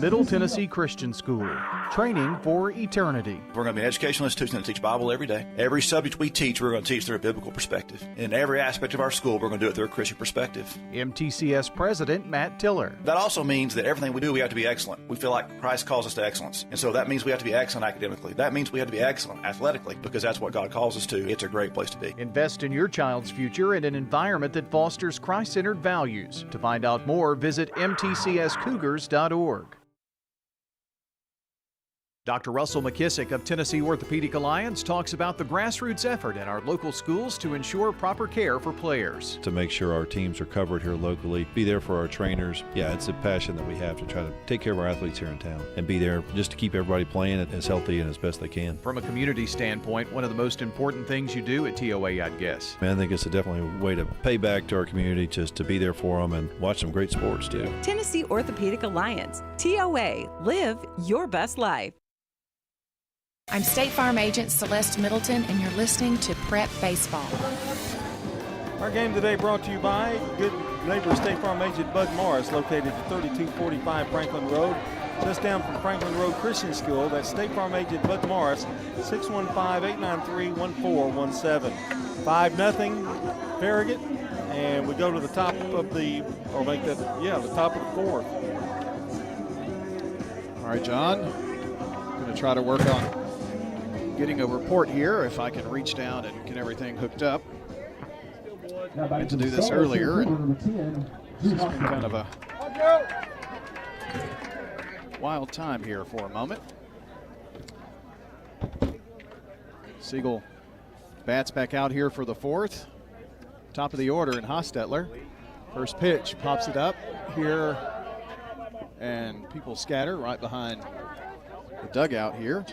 Middle Tennessee Christian School, training for eternity. We're going to be an educational institution that teach Bible every day. Every subject we teach, we're going to teach through a biblical perspective. In every aspect of our school, we're going to do it through a Christian perspective. MTCS President Matt Tiller. That also means that everything we do, we have to be excellent. We feel like Christ calls us to excellence. And so that means we have to be excellent academically. That means we have to be excellent athletically, because that's what God calls us to. It's a great place to be. Invest in your child's future in an environment that fosters Christ-centered values. To find out more, visit mtcscougars.org. Dr. Russell McKissick of Tennessee Orthopedic Alliance talks about the grassroots effort in our local schools to ensure proper care for players. To make sure our teams are covered here locally, be there for our trainers. Yeah, it's a passion that we have to try to take care of our athletes here in town and be there just to keep everybody playing as healthy and as best they can. From a community standpoint, one of the most important things you do at TOA, I'd guess. I think it's definitely a way to pay back to our community, just to be there for them and watch some great sports too. Tennessee Orthopedic Alliance, TOA, live your best life. I'm State Farm Agent Celeste Middleton, and you're listening to Prep Baseball. Our game today brought to you by good neighbor State Farm Agent Bud Morris, located at 3245 Franklin Road, just down from Franklin Road Christian School. That's State Farm Agent Bud Morris, 615-893-1417. 5-0 Farragut, and we go to the top of the, or make that, yeah, the top of the 4th. All right, John, I'm going to try to work on getting a report here, if I can reach down and get everything hooked up. I meant to do this earlier, and it's been kind of a wild time here for a moment. Siegel bats back out here for the 4th. Top of the order in Hostetler. First pitch, pops it up here, and people scatter right behind the dugout here.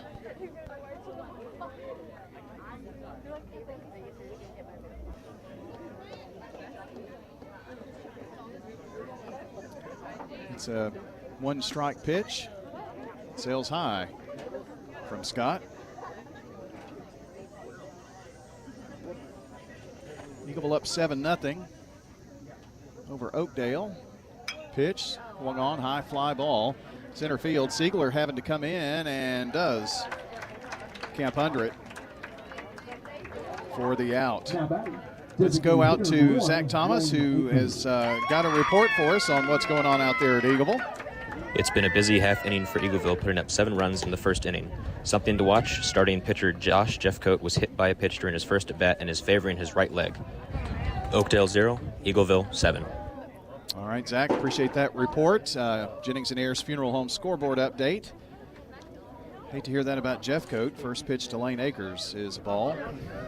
It's a 1-strike pitch. Sails high from Scott. Eagleville up 7-0 over Oakdale. Pitch, swung on, high fly ball. Center field, Siegler having to come in, and does camp under it for the out. Let's go out to Zach Thomas, who has got a report for us on what's going on out there at Eagleville. It's been a busy half inning for Eagleville, putting up 7 runs in the first inning. Something to watch, starting pitcher Josh Jeffcoat was hit by a pitch during his first at-bat and is favoring his right leg. Oakdale 0, Eagleville 7. All right, Zach, appreciate that report. Jennings and Ayers Funeral Home scoreboard update. Hate to hear that about Jeffcoat. First pitch to Lane Akers is a ball.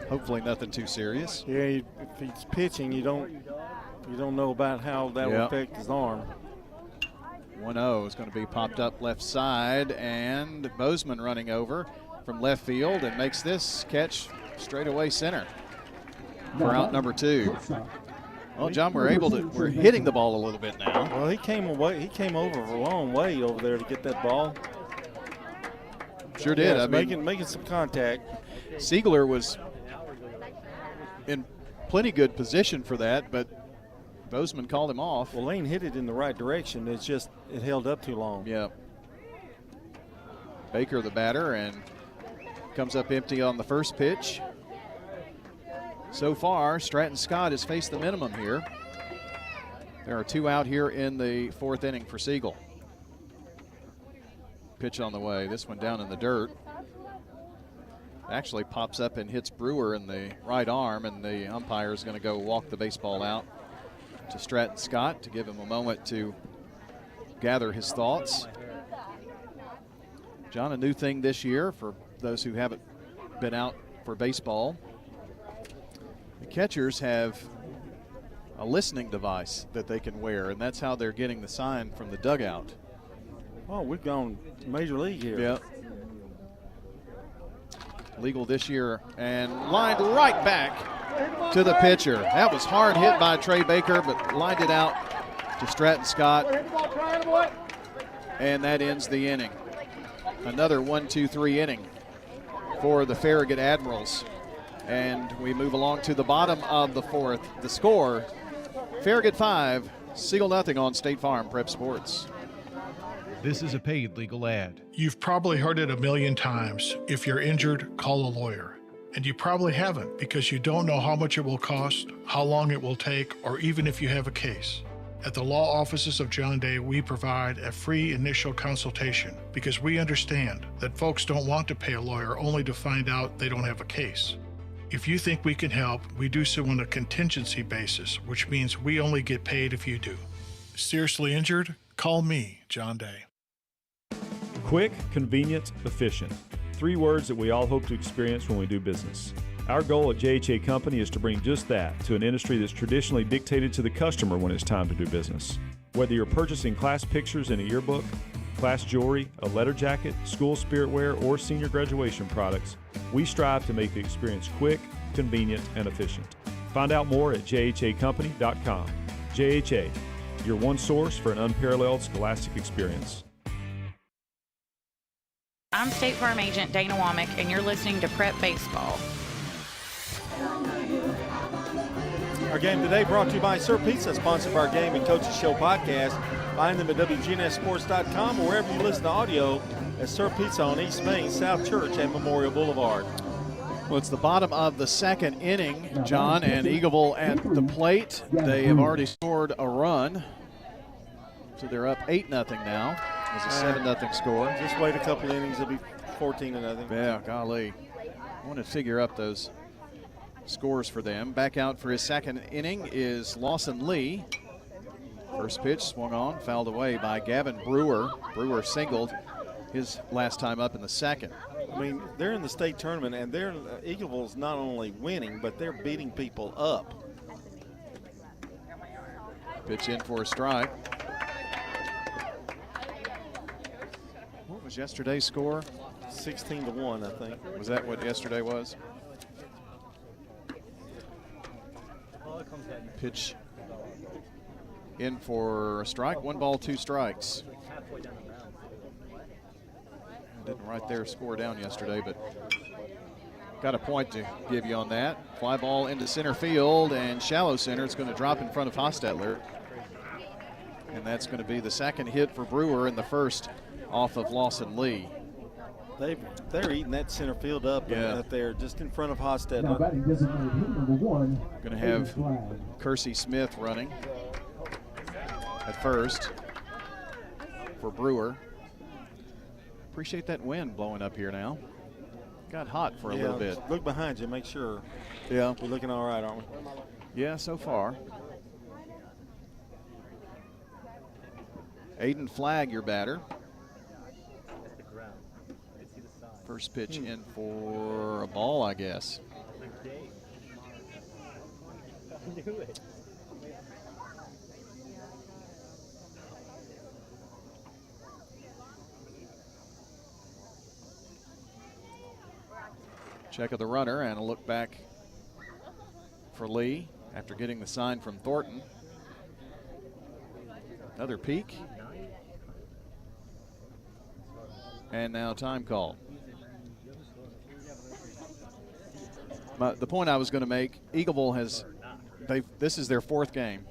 Hopefully nothing too serious. Yeah, if he's pitching, you don't know about how that will affect his arm. 1-0 is going to be popped up left side, and Bozeman running over from left field and makes this catch straight away center for out number 2. Well, John, we're hitting the ball a little bit now. Well, he came over a long way over there to get that ball. Sure did. Yes, making some contact. Siegler was in plenty good position for that, but Bozeman called him off. Well, Lane hit it in the right direction. It's just it held up too long. Yeah. Baker the batter, and comes up empty on the first pitch. So far, Stratton Scott has faced the minimum here. There are 2 out here in the 4th inning for Siegel. Pitch on the way. This one down in the dirt. Actually pops up and hits Brewer in the right arm, and the umpire is going to go walk the baseball out to Stratton Scott to give him a moment to gather his thoughts. John, a new thing this year for those who haven't been out for baseball. The catchers have a listening device that they can wear, and that's how they're getting the sign from the dugout. Oh, we've gone Major League here. Yep. Legal this year, and lined right back to the pitcher. That was hard hit by Trey Baker, but lined it out to Stratton Scott. And that ends the inning. Another 1-2-3 inning for the Farragut Admirals. And we move along to the bottom of the 4th. The score, Farragut 5, Siegel nothing on State Farm Prep Sports. This is a paid legal ad. You've probably heard it a million times. If you're injured, call a lawyer. And you probably haven't, because you don't know how much it will cost, how long it will take, or even if you have a case. At the law offices of John Day, we provide a free initial consultation because we understand that folks don't want to pay a lawyer only to find out they don't have a case. If you think we can help, we do so on a contingency basis, which means we only get paid if you do. Seriously injured? Call me, John Day. Quick, convenient, efficient. 3 words that we all hope to experience when we do business. Our goal at JHA Company is to bring just that to an industry that's traditionally dictated to the customer when it's time to do business. Whether you're purchasing class pictures in a yearbook, class jewelry, a letter jacket, school spirit wear, or senior graduation products, we strive to make the experience quick, convenient, and efficient. Find out more at jhacompany.com. JHA, your one source for an unparalleled scholastic experience. I'm State Farm Agent Dana Womack, and you're listening to Prep Baseball. Our game today brought to you by Sir Pizza, sponsored by our Game and Coaches Show podcast. Find them at WGNSSports.com or wherever you listen to audio at Sir Pizza on East Main, South Church, and Memorial Boulevard. Well, it's the bottom of the 2nd inning, John, and Eagleville at the plate. They have already scored a run, so they're up 8-0 now. It's a 7-0 score. Just wait a couple innings, it'll be 14-0. Yeah, golly. I want to figure up those scores for them. Back out for his 2nd inning is Lawson Lee. First pitch swung on, fouled away by Gavin Brewer. Brewer singled his last time up in the 2nd. I mean, they're in the state tournament, and Eagleville's not only winning, but they're beating people up. Pitch in for a strike. What was yesterday's score? 16-1, I think. Was that what yesterday was? Pitch in for a strike. 1 ball, 2 strikes. Didn't right there score down yesterday, but got a point to give you on that. Fly ball into center field and shallow center. It's going to drop in front of Hostetler. And that's going to be the 2nd hit for Brewer and the 1st off of Lawson Lee. They're eating that center field up out there just in front of Hostetler. Going to have Kersey Smith running at first for Brewer. Appreciate that wind blowing up here now. Got hot for a little bit. Look behind you, make sure. Yeah. We're looking all right, aren't we? Yeah, so far. Aiden Flagg, your batter. First pitch in for a ball, I guess. Check of the runner and a look back for Lee after getting the sign from Thornton. Another peek. And now time call. The point I was going to make, Eagleville this is their 4th game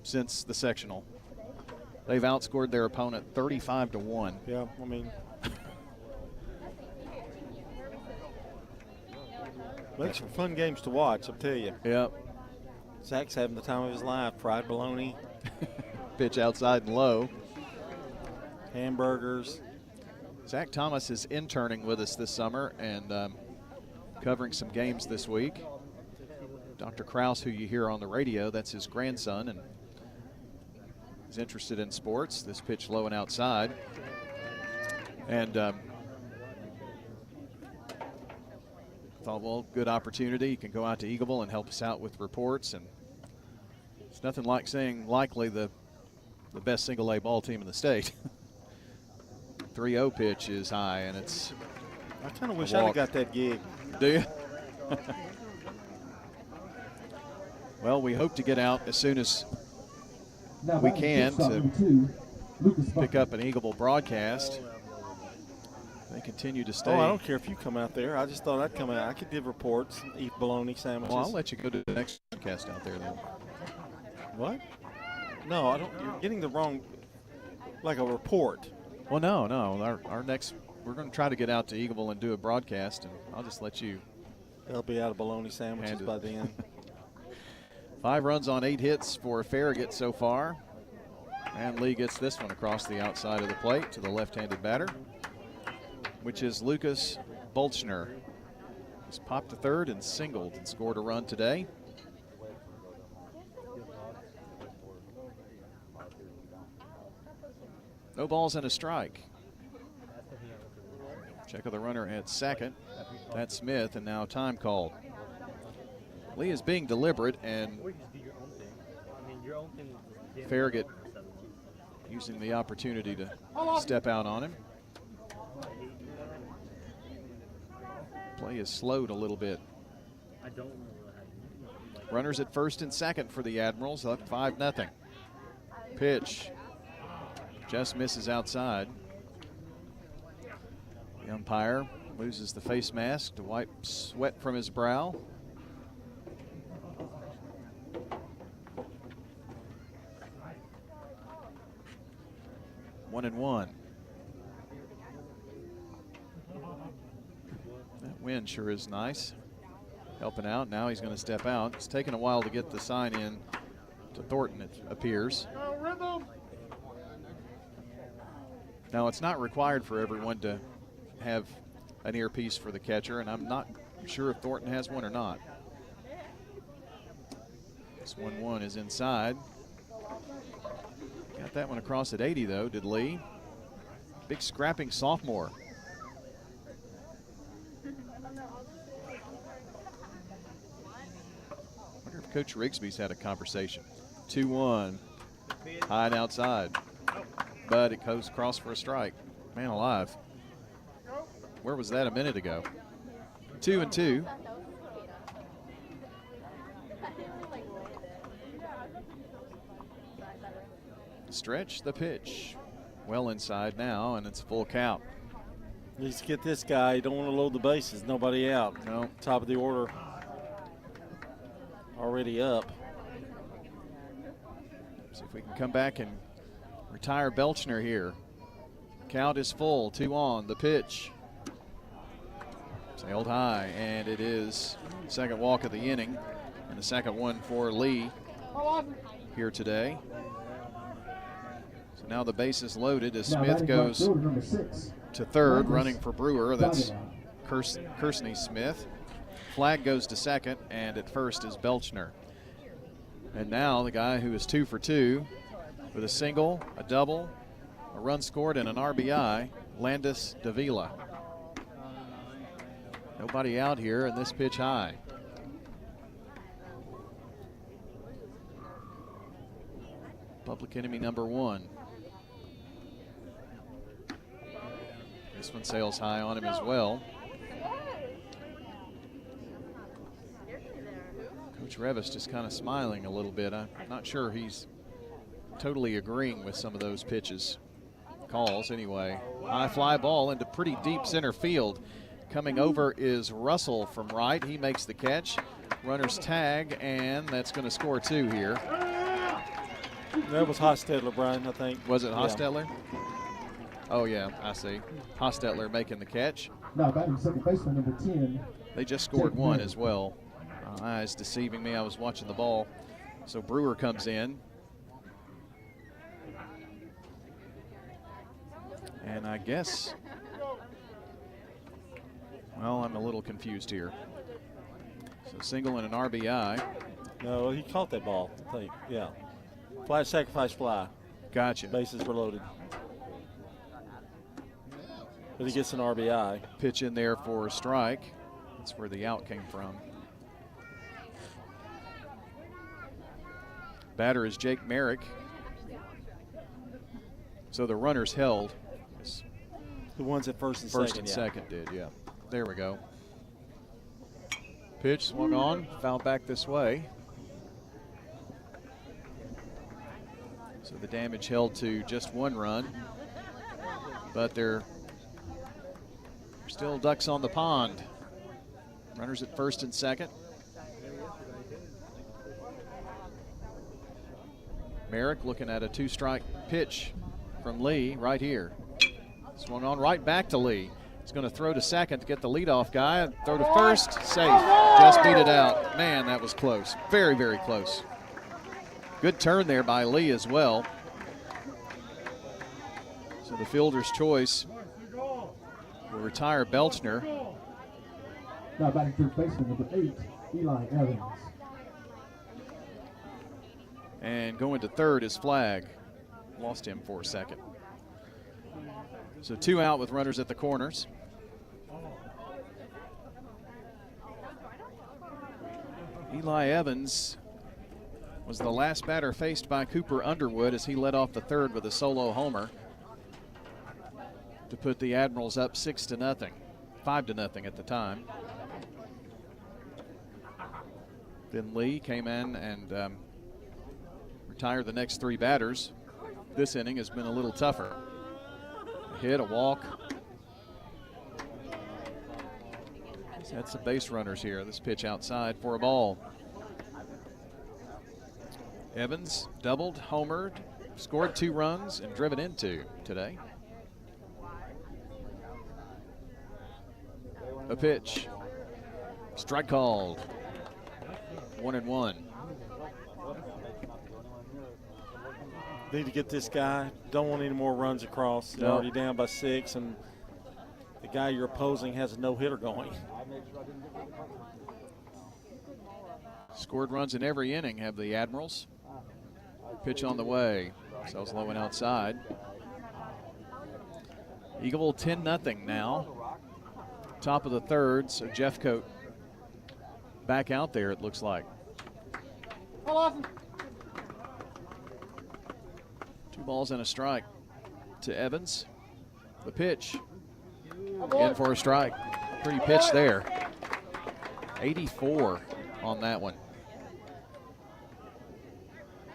since the sectional. They've outscored their opponent 35-1. Yeah, I mean, makes for fun games to watch, I'll tell you. Yep. Zach's having the time of his life. Fried bologna. Pitch outside and low. Hamburgers. Zach Thomas is interning with us this summer and covering some games this week. Dr. Kraus, who you hear on the radio, that's his grandson, and he's interested in sports. This pitch low and outside. And thought, well, good opportunity. You can go out to Eagleville and help us out with reports. And it's nothing like saying likely the best single-A ball team in the state. 3-0 pitch is high, and it's I kind of wish I'd have got that gig. Do you? Well, we hope to get out as soon as we can to pick up an Eagleville broadcast. They continue to stay. Oh, I don't care if you come out there. I just thought I'd come out. I could give reports, eat bologna sandwiches. Well, I'll let you go to the next broadcast out there then. What? No, I don't. You're getting the wrong, like a report. Well, no. Our next, we're going to try to get out to Eagleville and do a broadcast, and I'll just let you. They'll be out of bologna sandwiches by then. 5 runs on 8 hits for Farragut so far. And Lee gets this one across the outside of the plate to the left-handed batter, which is Lucas Bolchner. He's popped to third and singled and scored a run today. No balls and a strike. Check of the runner at second. That's Smith, and now time called. Lee is being deliberate, and Farragut using the opportunity to step out on him. Play is slowed a little bit. Runners at first and second for the Admirals, up 5-0. Pitch just misses outside. The umpire loses the face mask to wipe sweat from his brow. One and one. That wind sure is nice. Helping out. Now he's going to step out. It's taken a while to get the sign in to Thornton, it appears. Now, it's not required for everyone to have an earpiece for the catcher, and I'm not sure if Thornton has one or not. This 1-1 is inside. Got that one across at 80, though, did Lee. Big scrapping sophomore. I wonder if Coach Rigsby's had a conversation. 2-1, high and outside. But it goes across for a strike. Man alive. Where was that a minute ago? 2-2. Stretch the pitch. Well inside now, and it's full count. Needs to get this guy. You don't want to load the bases. Nobody out. No. Top of the order. Already up. See if we can come back and retire Belchner here. Count is full. 2 on. The pitch. Sailed high, and it is second walk of the inning, and the second one for Lee here today. So Now the base is loaded as Smith goes to third, running for Brewer. That's Kersney Smith. Flag goes to second, and at first is Belchner. And now the guy who is 2 for 2 with a single, a double, a run scored, and an RBI, Landis Davila. Nobody out here, and this pitch high. Public enemy number 1. This one sails high on him as well. Coach Revis just kind of smiling a little bit. I'm not sure he's totally agreeing with some of those pitches. Calls anyway. High fly ball into pretty deep center field. Coming over is Russell from right. He makes the catch. Runners tag, and that's going to score 2 here. That was Hostetler, Brian, I think. Was it Hostetler? Yeah. Oh, yeah, I see. Hostetler making the catch. Now batting second baseman number 10. They just scored 1 as well. My eyes deceiving me. I was watching the ball. So Brewer comes in. And I guess, well, I'm a little confused here. So single and an RBI. No, he caught that ball, I think. Yeah. Fly, sacrifice fly. Gotcha. Bases were loaded. But he gets an RBI. Pitch in there for a strike. That's where the out came from. Batter is Jake Merrick. So the runners held. The ones at first and second. Second did, yeah. There we go. Pitch swung on, fouled back this way. So the damage held to just 1 run. But they're still ducks on the pond. Runners at first and second. Merrick looking at a 2-strike pitch from Lee right here. Swung on right back to Lee. He's going to throw to second to get the leadoff guy. Throw to first, safe. Just beat it out. Man, that was close. Very, very close. Good turn there by Lee as well. So the fielder's choice will retire Belchner. Now batting third baseman number 8, Eli Evans. And going to third is Flag. Lost him for a second. So 2 out with runners at the corners. Eli Evans was the last batter faced by Cooper Underwood as he led off the third with a solo homer to put the Admirals up 6-0, 5-0 at the time. Then Lee came in and retired the next 3 batters. This inning has been a little tougher. A hit, a walk. He's had some base runners here. This pitch outside for a ball. Evans doubled, homered, scored 2 runs, and driven in 2 today. A pitch. Strike called. 1-1. Need to get this guy. Don't want any more runs across. They're already down by 6, and the guy you're opposing has a no-hitter going. Scored runs in every inning have the Admirals. Pitch on the way. Sells low and outside. Eagle 10-0 now. Top of the third, so Jeffcoat back out there, it looks like. 2 balls and a strike to Evans. The pitch. In for a strike. Pretty pitch there. 84 on that one.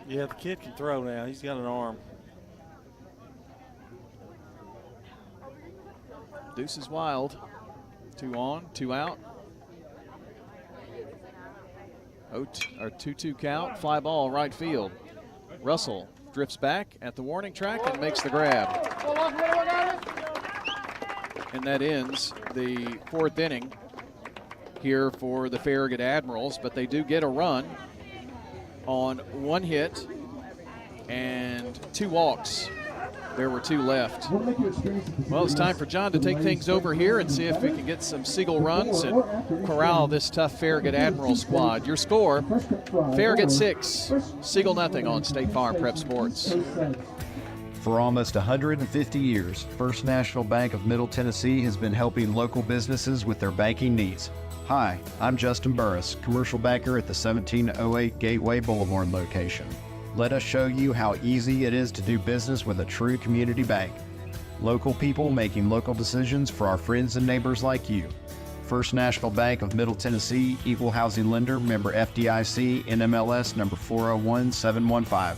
Yeah, the kid can throw now. He's got an arm. Deuce is wild. 2 on, 2 out. 2-2 count. Fly ball right field. Russell drifts back at the warning track and makes the grab. And that ends the 4th inning here for the Farragut Admirals, but they do get a run on 1 hit and 2 walks There were 2 left. Well, it's time for John to take things over here and see if we can get some Siegel runs and corral this tough Farragut Admiral squad. Your score, Farragut 6, Siegel nothing on State Farm Prep Sports. For almost 150 years, First National Bank of Middle Tennessee has been helping local businesses with their banking needs. Hi, I'm Justin Burris, commercial banker at the 1708 Gateway Boulevard location. Let us show you how easy it is to do business with a true community bank. Local people making local decisions for our friends and neighbors like you. First National Bank of Middle Tennessee, Equal Housing Lender, member FDIC, NMLS number 401715.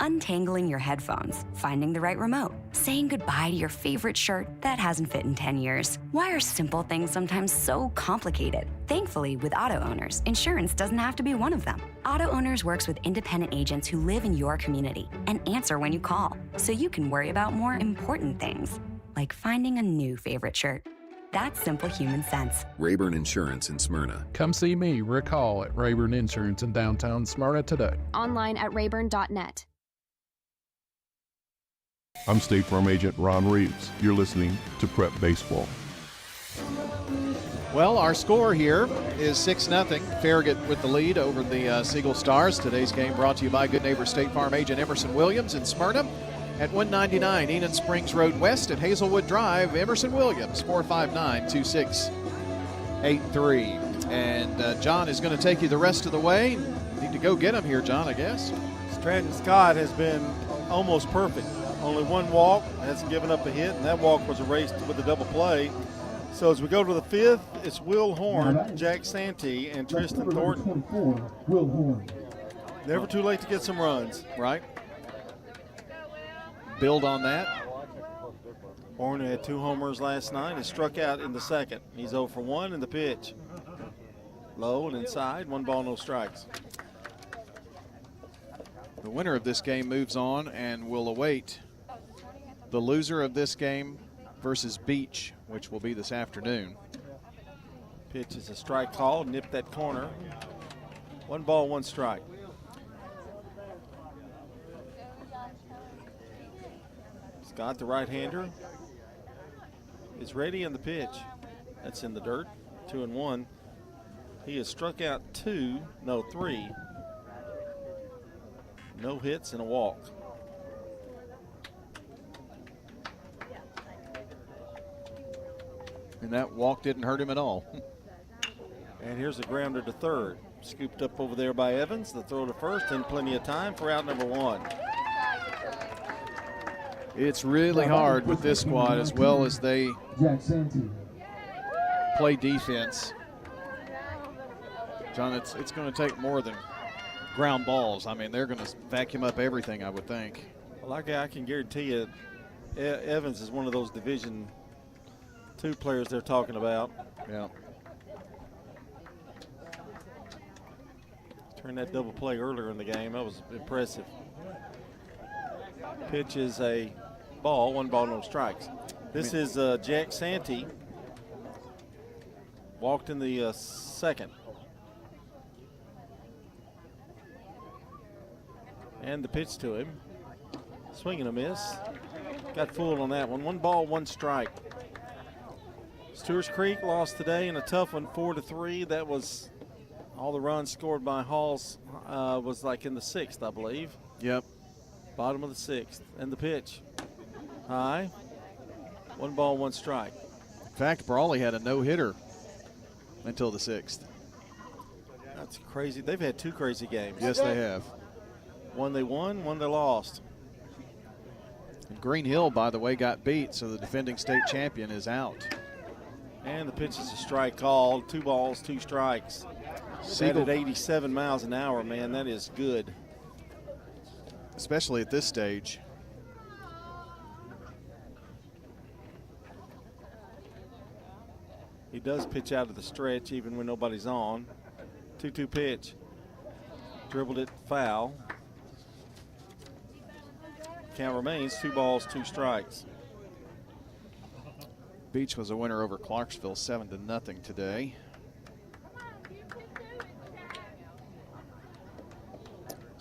Untangling your headphones, finding the right remote, saying goodbye to your favorite shirt that hasn't fit in 10 years. Why are simple things sometimes so complicated? Thankfully, with Auto Owners, insurance doesn't have to be one of them. Auto Owners works with independent agents who live in your community and answer when you call, so you can worry about more important things, like finding a new favorite shirt. That's simple human sense. Rayburn Insurance in Smyrna. Come see me, Rick Hall, at Rayburn Insurance in downtown Smyrna today. Online at rayburn.net. I'm State Farm Agent Ron Reeves. You're listening to Prep Baseball. Well, our score here is 6-0. Farragut with the lead over the Siegel Stars. Today's game brought to you by good neighbor State Farm Agent Emerson Williams in Smyrna at 199 Enon Springs Road West at Hazelwood Drive. Emerson Williams, 459-2683. And John is going to take you the rest of the way. Need to go get him here, John, I guess. Stratton Scott has been almost perfect. Only one walk, hasn't given up a hit, and that walk was erased with a double play. So as we go to the 5th, it's Will Horn, Jack Santee, and Tristan Thornton. Never too late to get some runs. Right. Build on that. Horn had 2 homers last night and struck out in the 2nd. He's 0 for 1 in the pitch. Low and inside, 1 ball, no strikes. The winner of this game moves on and will await the loser of this game versus Beach, which will be this afternoon. Pitch is a strike call, nip that corner. 1 ball, 1 strike. Scott, the right-hander, is ready in the pitch. That's in the dirt, 2-1. He has struck out 3. No hits and a walk. And that walk didn't hurt him at all. And here's a grounder to 3rd. Scooped up over there by Evans. The throw to 1st and plenty of time for out number 1. It's really hard with this squad as well as they play defense. John, it's going to take more than ground balls. I mean, they're going to vacuum up everything, I would think. Well, I can guarantee you Evans is one of those Division II players they're talking about. Yeah. Turned that double play earlier in the game. That was impressive. Pitch is a ball, 1 ball, no strikes. This is Jack Santee. Walked in the 2nd. And the pitch to him. Swing and a miss. Got fooled on that one. 1 ball, 1 strike. Stewart's Creek lost today in a tough one, 4-3. That was all the runs scored by Halls was like in the 6th, I believe. Yep. Bottom of the 6th. And the pitch. High. 1 ball, 1 strike. In fact, Brawley had a no-hitter until the 6th. That's crazy. They've had 2 crazy games. Yes, they have. One they won, one they lost. And Green Hill, by the way, got beat, so the defending state champion is out. And the pitch is a strike call. 2 balls, 2 strikes. Siegel at 87 miles an hour, man. That is good. Especially at this stage. He does pitch out of the stretch even when nobody's on. 2-2 pitch. Dribbled it foul. Count remains 2 balls, 2 strikes. Beach was a winner over Clarksville 7-0 today.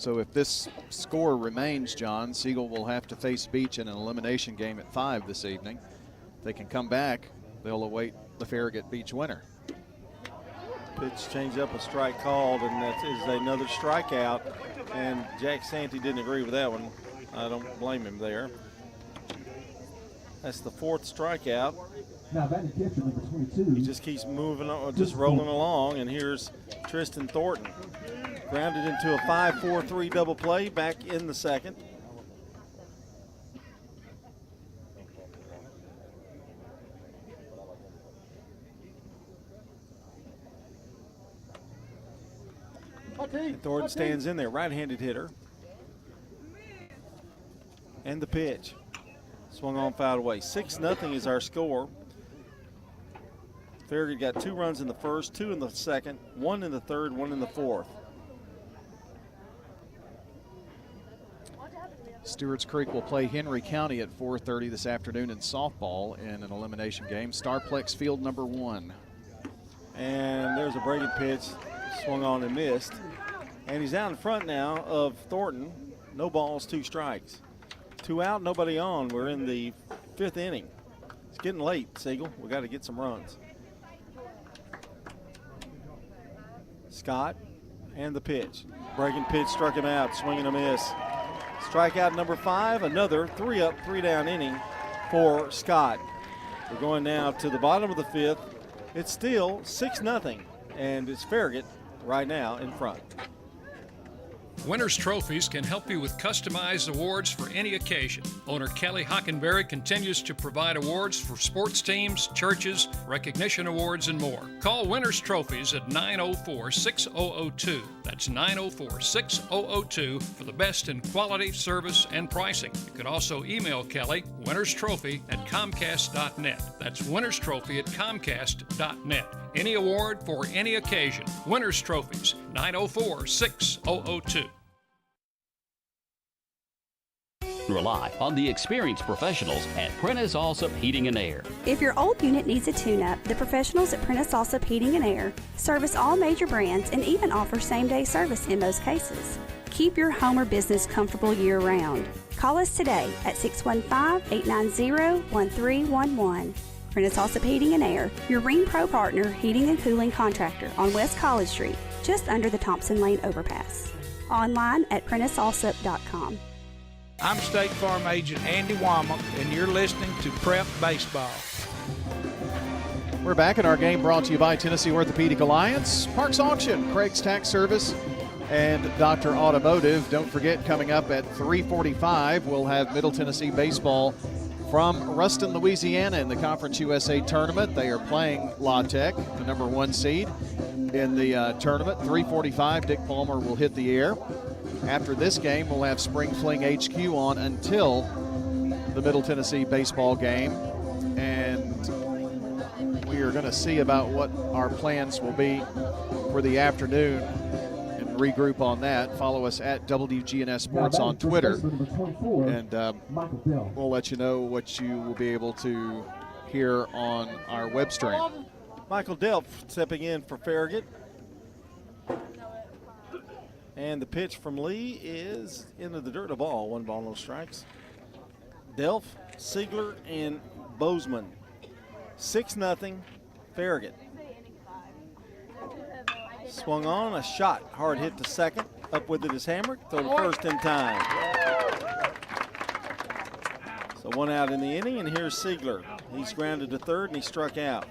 So if this score remains, John, Siegel will have to face Beach in an elimination game at 5 this evening. If they can come back, they'll await the Farragut Beach winner. Pitch change up, a strike called, and that is another strikeout. And Jack Santee didn't agree with that one. I don't blame him there. That's the 4th strikeout. Now batting catcher number 22. He just keeps moving on, just rolling along, and here's Tristan Thornton. Grounded into a 5-4-3 double play back in the second. And Thornton stands in there, right-handed hitter. And the pitch. Swung on, fouled away. 6-0 is our score. Farragut got 2 runs in the first, 2 in the second, 1 in the third, 1 in the fourth. Stewart's Creek will play Henry County at 4:30 this afternoon in softball in an elimination game. Starplex Field number 1. And there's a breaking pitch, swung on and missed. And he's out in front now of Thornton. No balls, 2 strikes. 2 out, nobody on. We're in the 5th inning. It's getting late, Siegel. We got to get some runs. Scott and the pitch. Breaking pitch struck him out, swing and a miss. Strikeout number 5, another 3-up, 3-down inning for Scott. We're going now to the bottom of the 5th. It's still 6-0, and it's Farragut right now in front. Winners Trophies can help you with customized awards for any occasion. Owner Kelly Hockenberry continues to provide awards for sports teams, churches, recognition awards, and more. Call Winners Trophies at 904-6002. That's 904-6002 for the best in quality, service, and pricing. You can also email Kelly, winnerstrophy@comcast.net. That's winnerstrophy@comcast.net. Any award for any occasion. Winners Trophies, 904-6002. Rely on the experienced professionals at Prentice Allsup Heating and Air. If your old unit needs a tune-up, the professionals at Prentice Allsup Heating and Air service all major brands and even offer same-day service in most cases. Keep your home or business comfortable year-round. Call us today at 615-890-1311. Prentice Allsup Heating and Air, your Ring Pro partner heating and cooling contractor on West College Street, just under the Thompson Lane overpass. Online at PrenticeAllsup.com. I'm State Farm Agent Andy Womack, and you're listening to Prep Baseball. We're back in our game brought to you by Tennessee Orthopedic Alliance, Parks Auction, Craig's Tax Service, and Dr. Automotive. Don't forget, coming up at 3:45, we'll have Middle Tennessee baseball from Ruston, Louisiana in the Conference USA tournament. They are playing La Tech, the number 1 seed in the tournament. 3:45, Dick Palmer will hit the air. After this game, we'll have Spring Fling HQ on until the Middle Tennessee baseball game. And we are going to see about what our plans will be for the afternoon and regroup on that. Follow us at WGNS Sports on Twitter. And we'll let you know what you will be able to hear on our web stream. Michael Delph stepping in for Farragut. And the pitch from Lee is into the dirt, a ball. 1 ball, no strikes. Delph, Siegler, and Bozeman. 6-0, Farragut. Swung on, a shot. Hard hit to second. Up with it is Hamrick. Throw to first in time. So 1 out in the inning, and here's Siegler. He's grounded to third, and he struck out.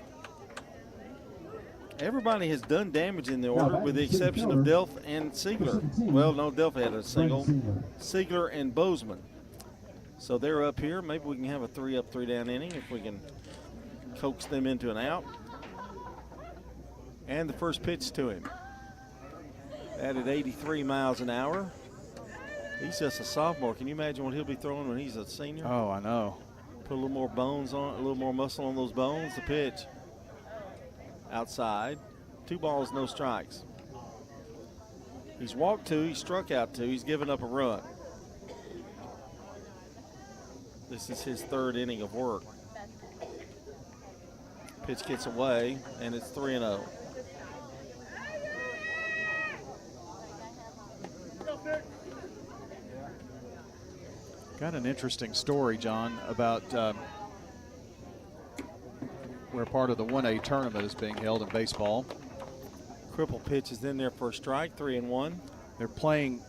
Everybody has done damage in the order with the exception of Delph and Siegler. Well, no, Delph had a single. Siegler and Bozeman. So they're up here. Maybe we can have a 3-up, 3-down inning if we can coax them into an out. And the first pitch to him. That at 83 miles an hour. He's just a sophomore. Can you imagine what he'll be throwing when he's a senior? Oh, I know. Put a little more bones on it, a little more muscle on those bones. The pitch. Outside. 2 balls, no strikes. He's walked 2, he struck out 2, he's given up a run. This is his 3rd inning of work. Pitch gets away, and it's 3-0. Got an interesting story, John, about where part of the 1A tournament is being held in baseball. Cripple pitch is in there for a strike, 3-1. They're playing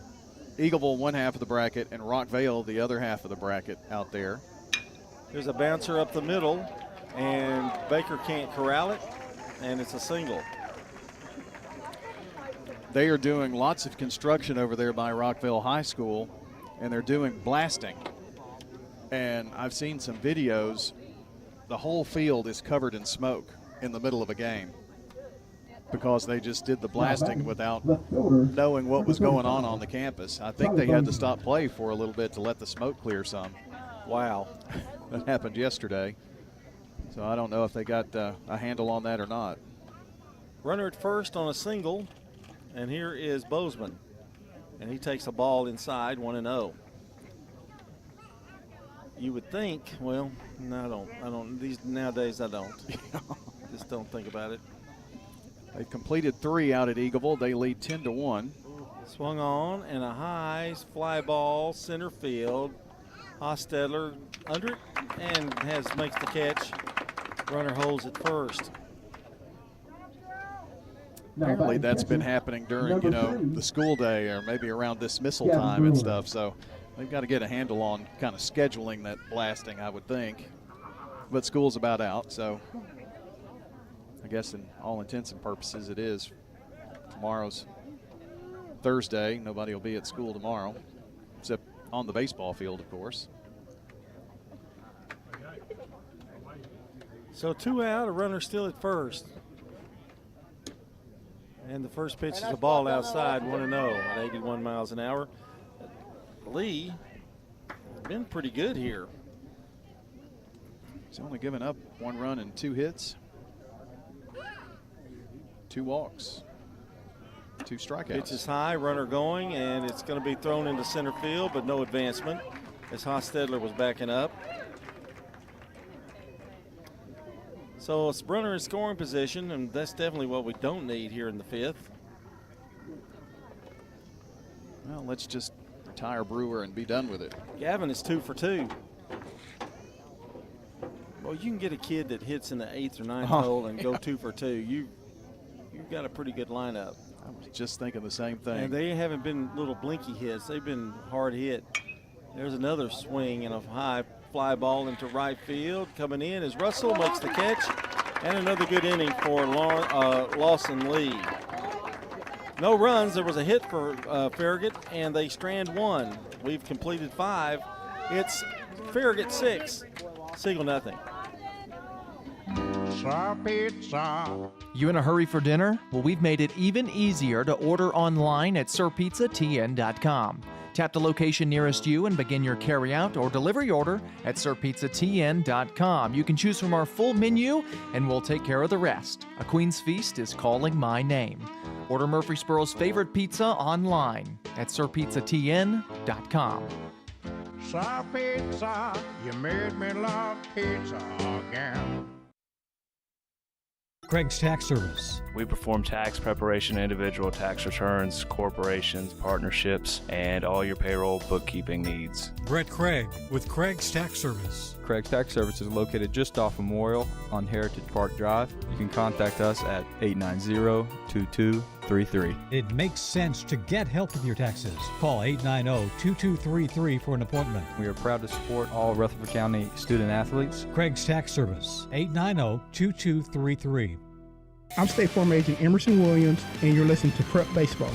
Eagleville one half of the bracket and Rockvale the other half of the bracket out there. There's a bouncer up the middle, and Baker can't corral it, and it's a single. They are doing lots of construction over there by Rockvale High School, and they're doing blasting. And I've seen some videos. The whole field is covered in smoke in the middle of a game because they just did the blasting without knowing what was going on the campus. I think they had to stop play for a little bit to let the smoke clear some. Wow. That happened yesterday. So I don't know if they got a handle on that or not. Runner at first on a single, and here is Bozeman. And he takes a ball inside, 1-0. You would think, well, no, I don't. Nowadays I don't. Just don't think about it. They've completed 3 out at Eagleville. They lead 10-1. Swung on, and a high fly ball, center field. Hostetler under it, and makes the catch. Runner holds at first. Apparently that's been happening during, the school day or maybe around dismissal time and stuff. So they've got to get a handle on kind of scheduling that blasting, I would think. But school's about out, so I guess in all intents and purposes it is. Tomorrow's Thursday. Nobody will be at school tomorrow, except on the baseball field, of course. So 2 out, a runner still at first. And the first pitch is a ball outside, 1-0 at 81 miles an hour. Lee been pretty good here. He's only given up 1 run and 2 hits, 2 walks, 2 strikeouts. Pitch is high, runner going, and it's going to be thrown into center field, but no advancement as Hostetler was backing up. So it's runner in scoring position, and that's definitely what we don't need here in the 5th. Well, let's just retire Brewer and be done with it. Gavin is 2 for 2. Well, you can get a kid that hits in the 8th or 9th hole and go 2 for 2. You've got a pretty good lineup. I was just thinking the same thing. And they haven't been little blinky hits. They've been hard hit. There's another swing and a high fly ball into right field. Coming in as Russell makes the catch. And another good inning for Lawson Lee. No runs. There was a hit for Farragut, and they strand 1. We've completed 5. It's Farragut 6, Siegel nothing. Pizza. You in a hurry for dinner? Well, we've made it even easier to order online at sirpizzatn.com. Tap the location nearest you and begin your carryout or delivery order at sirpizzatn.com. You can choose from our full menu, and we'll take care of the rest. A Queen's Feast is calling my name. Order Murfreesboro's favorite pizza online at sirpizzatn.com. Sir Pizza, you made me love pizza again. Craig's Tax Service. We perform tax preparation, individual tax returns, corporations, partnerships, and all your payroll bookkeeping needs. Brett Craig with Craig's Tax Service. Craig's Tax Service is located just off Memorial on Heritage Park Drive. You can contact us at 890-2233. It makes sense to get help with your taxes. Call 890-2233 for an appointment. We are proud to support all Rutherford County student athletes. Craig's Tax Service, 890-2233. I'm State Farm Agent Emerson Williams, and you're listening to Prep Baseball.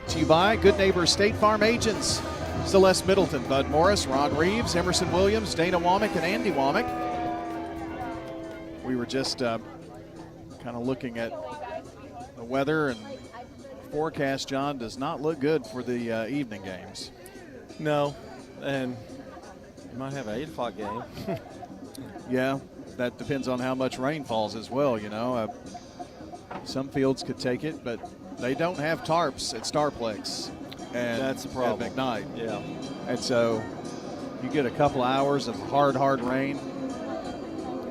To you by Good Neighbor State Farm Agents. Celeste Middleton, Bud Morris, Ron Reeves, Emerson Williams, Dana Womack, and Andy Womack. We were just kind of looking at the weather, and forecast, John, does not look good for the evening games. No, and you might have an 8 o'clock game. Yeah, that depends on how much rain falls as well, Some fields could take it, but they don't have tarps at Starplex. And that's the problem. At McKnight. Yeah. And so you get a couple hours of hard rain,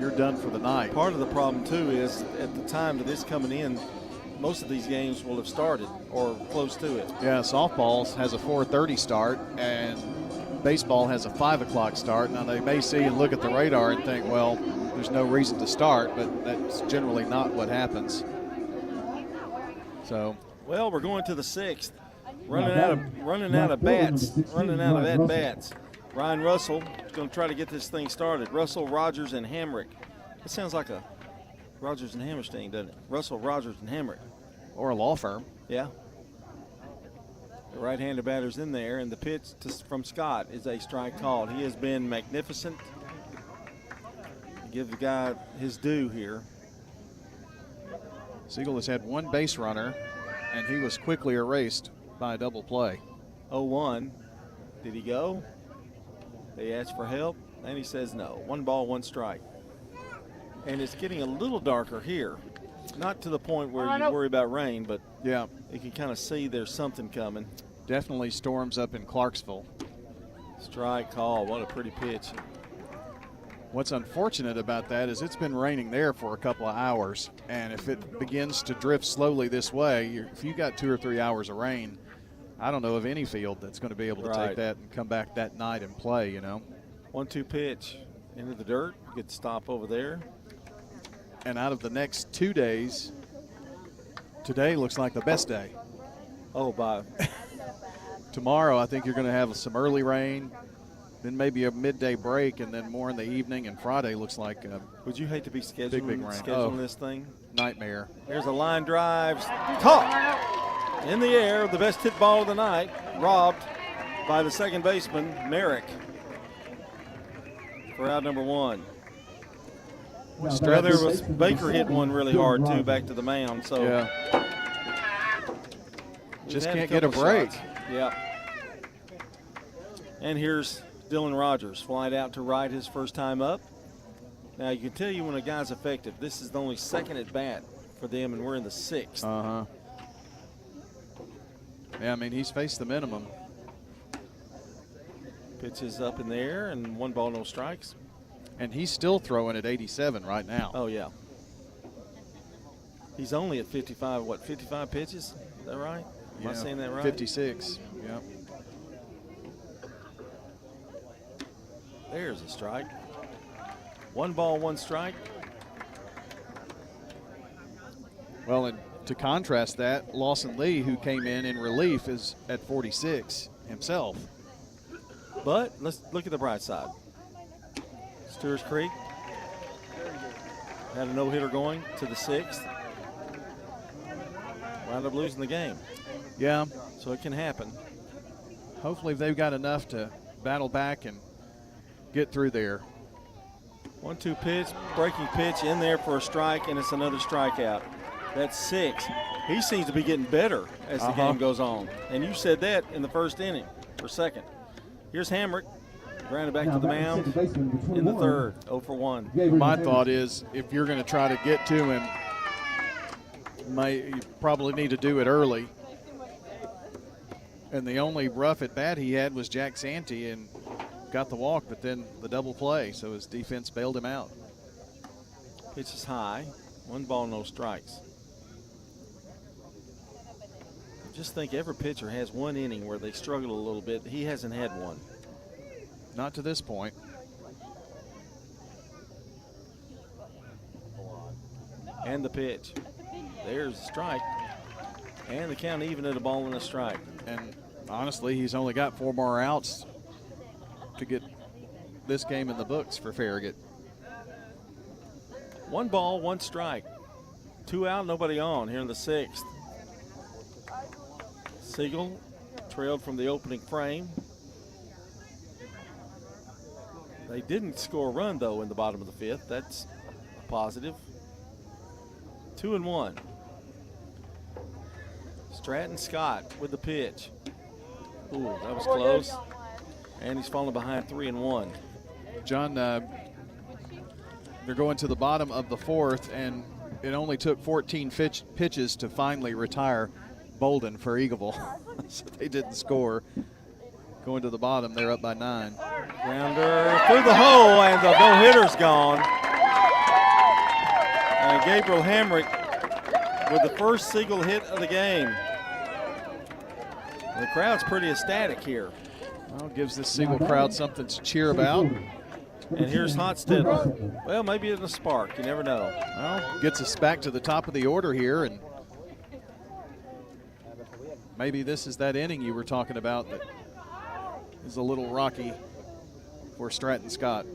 you're done for the night. Part of the problem, too, is at the time that it's coming in, most of these games will have started or close to it. Yeah, softball has a 4:30 start, and baseball has a 5 o'clock start. Now, they may see and look at the radar and think, well, there's no reason to start, but that's generally not what happens. So, well, we're going to the 6th. Running out of bats, running out of at-bats. Ryan Russell is going to try to get this thing started. Russell, Rogers, and Hamrick. That sounds like a Rogers and Hammerstein, doesn't it? Russell, Rogers, and Hamrick. Or a law firm. Yeah. The right-handed batter's in there, and the pitch from Scott is a strike called. He has been magnificent. Give the guy his due here. Siegel has had one base runner, and he was quickly erased by a double play. 0-1. Did he go? They asked for help, and he says no. 1 ball, 1 strike. And it's getting a little darker here. Not to the point where you worry about rain, but yeah, you can kind of see there's something coming. Definitely storms up in Clarksville. Strike call. What a pretty pitch. What's unfortunate about that is it's been raining there for a couple of hours, and if it begins to drift slowly this way, if you got 2 or 3 hours of rain, I don't know of any field that's going to be able to take that and come back that night and play, you know. 1-2 pitch into the dirt. Good stop over there. And out of the next 2 days, today looks like the best day. Oh, bye. Tomorrow, I think you're going to have some early rain, then maybe a midday break, and then more in the evening. And Friday looks like would you hate to be scheduling this thing? Nightmare. Here's a line drive. Caught in the air. The best hit ball of the night. Robbed by the second baseman, Merrick, for out number 1. Baker hit one really hard, too, back to the mound. So yeah. Just can't get a break. Yeah. And here's Dylan Rogers, flied out to right his first time up. Now, you can tell you when a guy's effective. This is the only second at bat for them, and we're in the 6th. Uh-huh. Yeah, I mean, he's faced the minimum. Pitch is up in the air, and 1 ball, no strikes. And he's still throwing at 87 right now. Oh, yeah. He's only at 55, 55 pitches? Is that right? Am I saying that right? 56, yeah. There's a strike. 1 ball, 1 strike. Well, and to contrast that, Lawson Lee, who came in relief, is at 46 himself. But let's look at the bright side. Stewart's Creek had a no-hitter going to the 6th. Wound up losing the game. Yeah. So it can happen. Hopefully they've got enough to battle back and get through there. 1-2 pitch, breaking pitch in there for a strike, and it's another strikeout. That's 6. He seems to be getting better as the game goes on. And you said that in the first inning or second. Here's Hamrick. Grounded back to the mound in the 3rd, 0 for 1. My thought is if you're going to try to get to him, you probably need to do it early. And the only rough at bat he had was Jack Santee and got the walk, but then the double play, so his defense bailed him out. Pitch is high. 1 ball, no strikes. I just think every pitcher has 1 inning where they struggle a little bit. He hasn't had one. Not to this point. And the pitch. There's the strike. And the count even at a ball and a strike. And honestly, he's only got 4 more outs to get this game in the books for Farragut. 1 ball, 1 strike. 2 out, nobody on here in the 6th. Siegel trailed from the opening frame. They didn't score a run, though, in the bottom of the 5th. That's a positive. 2-1. Stratton Scott with the pitch. Ooh, that was close. And he's falling behind 3-1. John, they're going to the bottom of the 4th, and it only took 14 pitches to finally retire Bolden for Eagleville. So they didn't score. Going to the bottom, they're up by 9. Grounder through the hole, and the no-hitter's gone. And Gabriel Hamrick with the first Siegel hit of the game. The crowd's pretty ecstatic here. Well, gives the Siegel crowd something to cheer about. And here's Hotstedler. Well, maybe it's a spark. You never know. Well, gets us back to the top of the order here, and maybe this is that inning you were talking about that is a little rocky for Stratton Scott.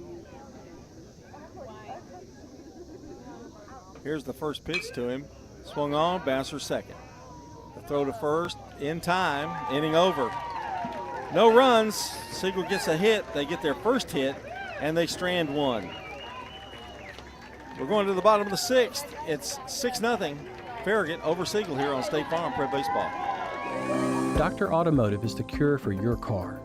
Here's the first pitch to him. Swung on, Bouncer second. The throw to first, in time, inning over. No runs. Siegel gets a hit. They get their first hit, and they strand one. We're going to the bottom of the sixth. It's 6-0. Farragut over Siegel here on State Farm Prep Baseball. Dr. Automotive is the cure for your car.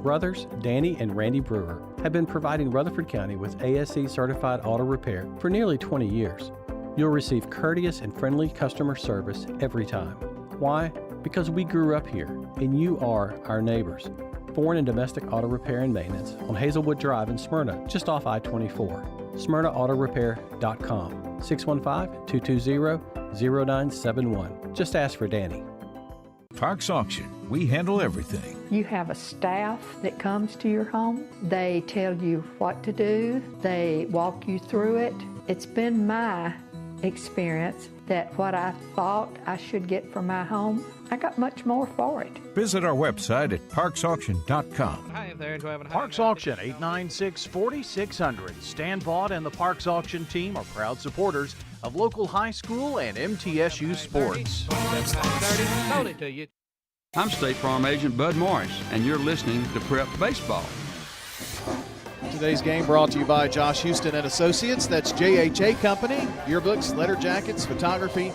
Brothers Danny and Randy Brewer have been providing Rutherford County with ASE certified auto repair for nearly 20 years. You'll receive courteous and friendly customer service every time. Why? Because we grew up here, and you are our neighbors. Foreign and domestic auto repair and maintenance on Hazelwood Drive in Smyrna, just off I-24. SmyrnaAutoRepair.com, 615-220-0971. Just ask for Danny. Parks Auction, we handle everything. You have a staff that comes to your home. They tell you what to do. They walk you through it. It's been my experience that what I thought I should get for my home, I got much more for it. Visit our website at parksauction.com. Parks Auction, 896-4600. Stan Vaught and the Parks Auction team are proud supporters of local high school and MTSU sports. I'm State Farm Agent Bud Morris, and you're listening to Prep Baseball. Today's game brought to you by Josh Houston and Associates. That's JHA Company. Yearbooks, letter jackets, photography,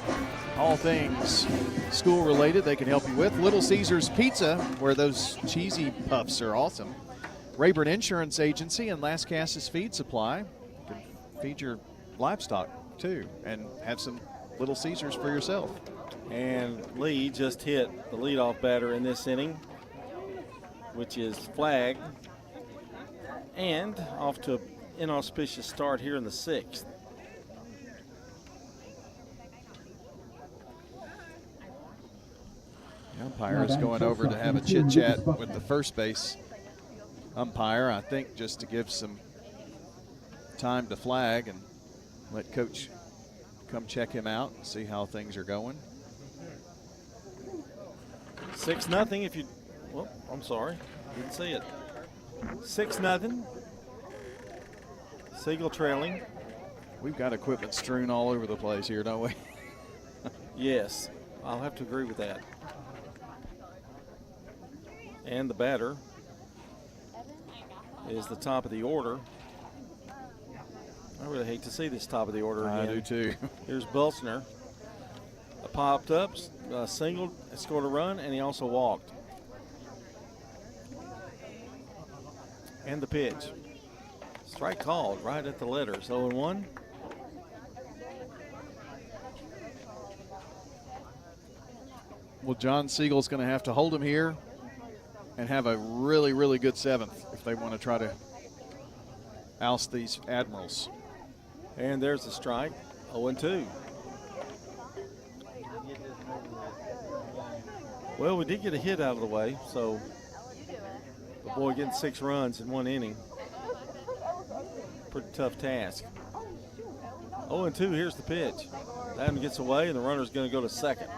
all things school related they can help you with. Little Caesars Pizza, where those cheesy puffs are awesome. Rayburn Insurance Agency and Las Casas Feed Supply. You can feed your livestock too and have some Little Caesars for yourself. And Lee just hit the leadoff batter in this inning, which is flagged. And off to an inauspicious start here in the sixth. The umpire is going over to have a chit-chat with the first base umpire, I think just to give some time to flag and let Coach come check him out and see how things are going. 6-0 if you, well, I'm sorry, didn't see it. 6-0. Siegel trailing. We've got equipment strewn all over the place here, don't we? Yes, I'll have to agree with that. And the batter is the top of the order. I really hate to see this top of the order again. I do too. Here's Beltzner. Popped up, singled, scored a run, and he also walked. And the pitch. Strike called right at the letters. 0-1. Well, John Siegel's going to have to hold him here and have a really, really good seventh if they want to try to oust these Admirals. And there's the strike. 0-2. Well, we did get a hit out of the way, so the boy getting 6 runs in one inning. Pretty tough task. 0-2, here's the pitch. That one gets away, and the runner's going to go to second.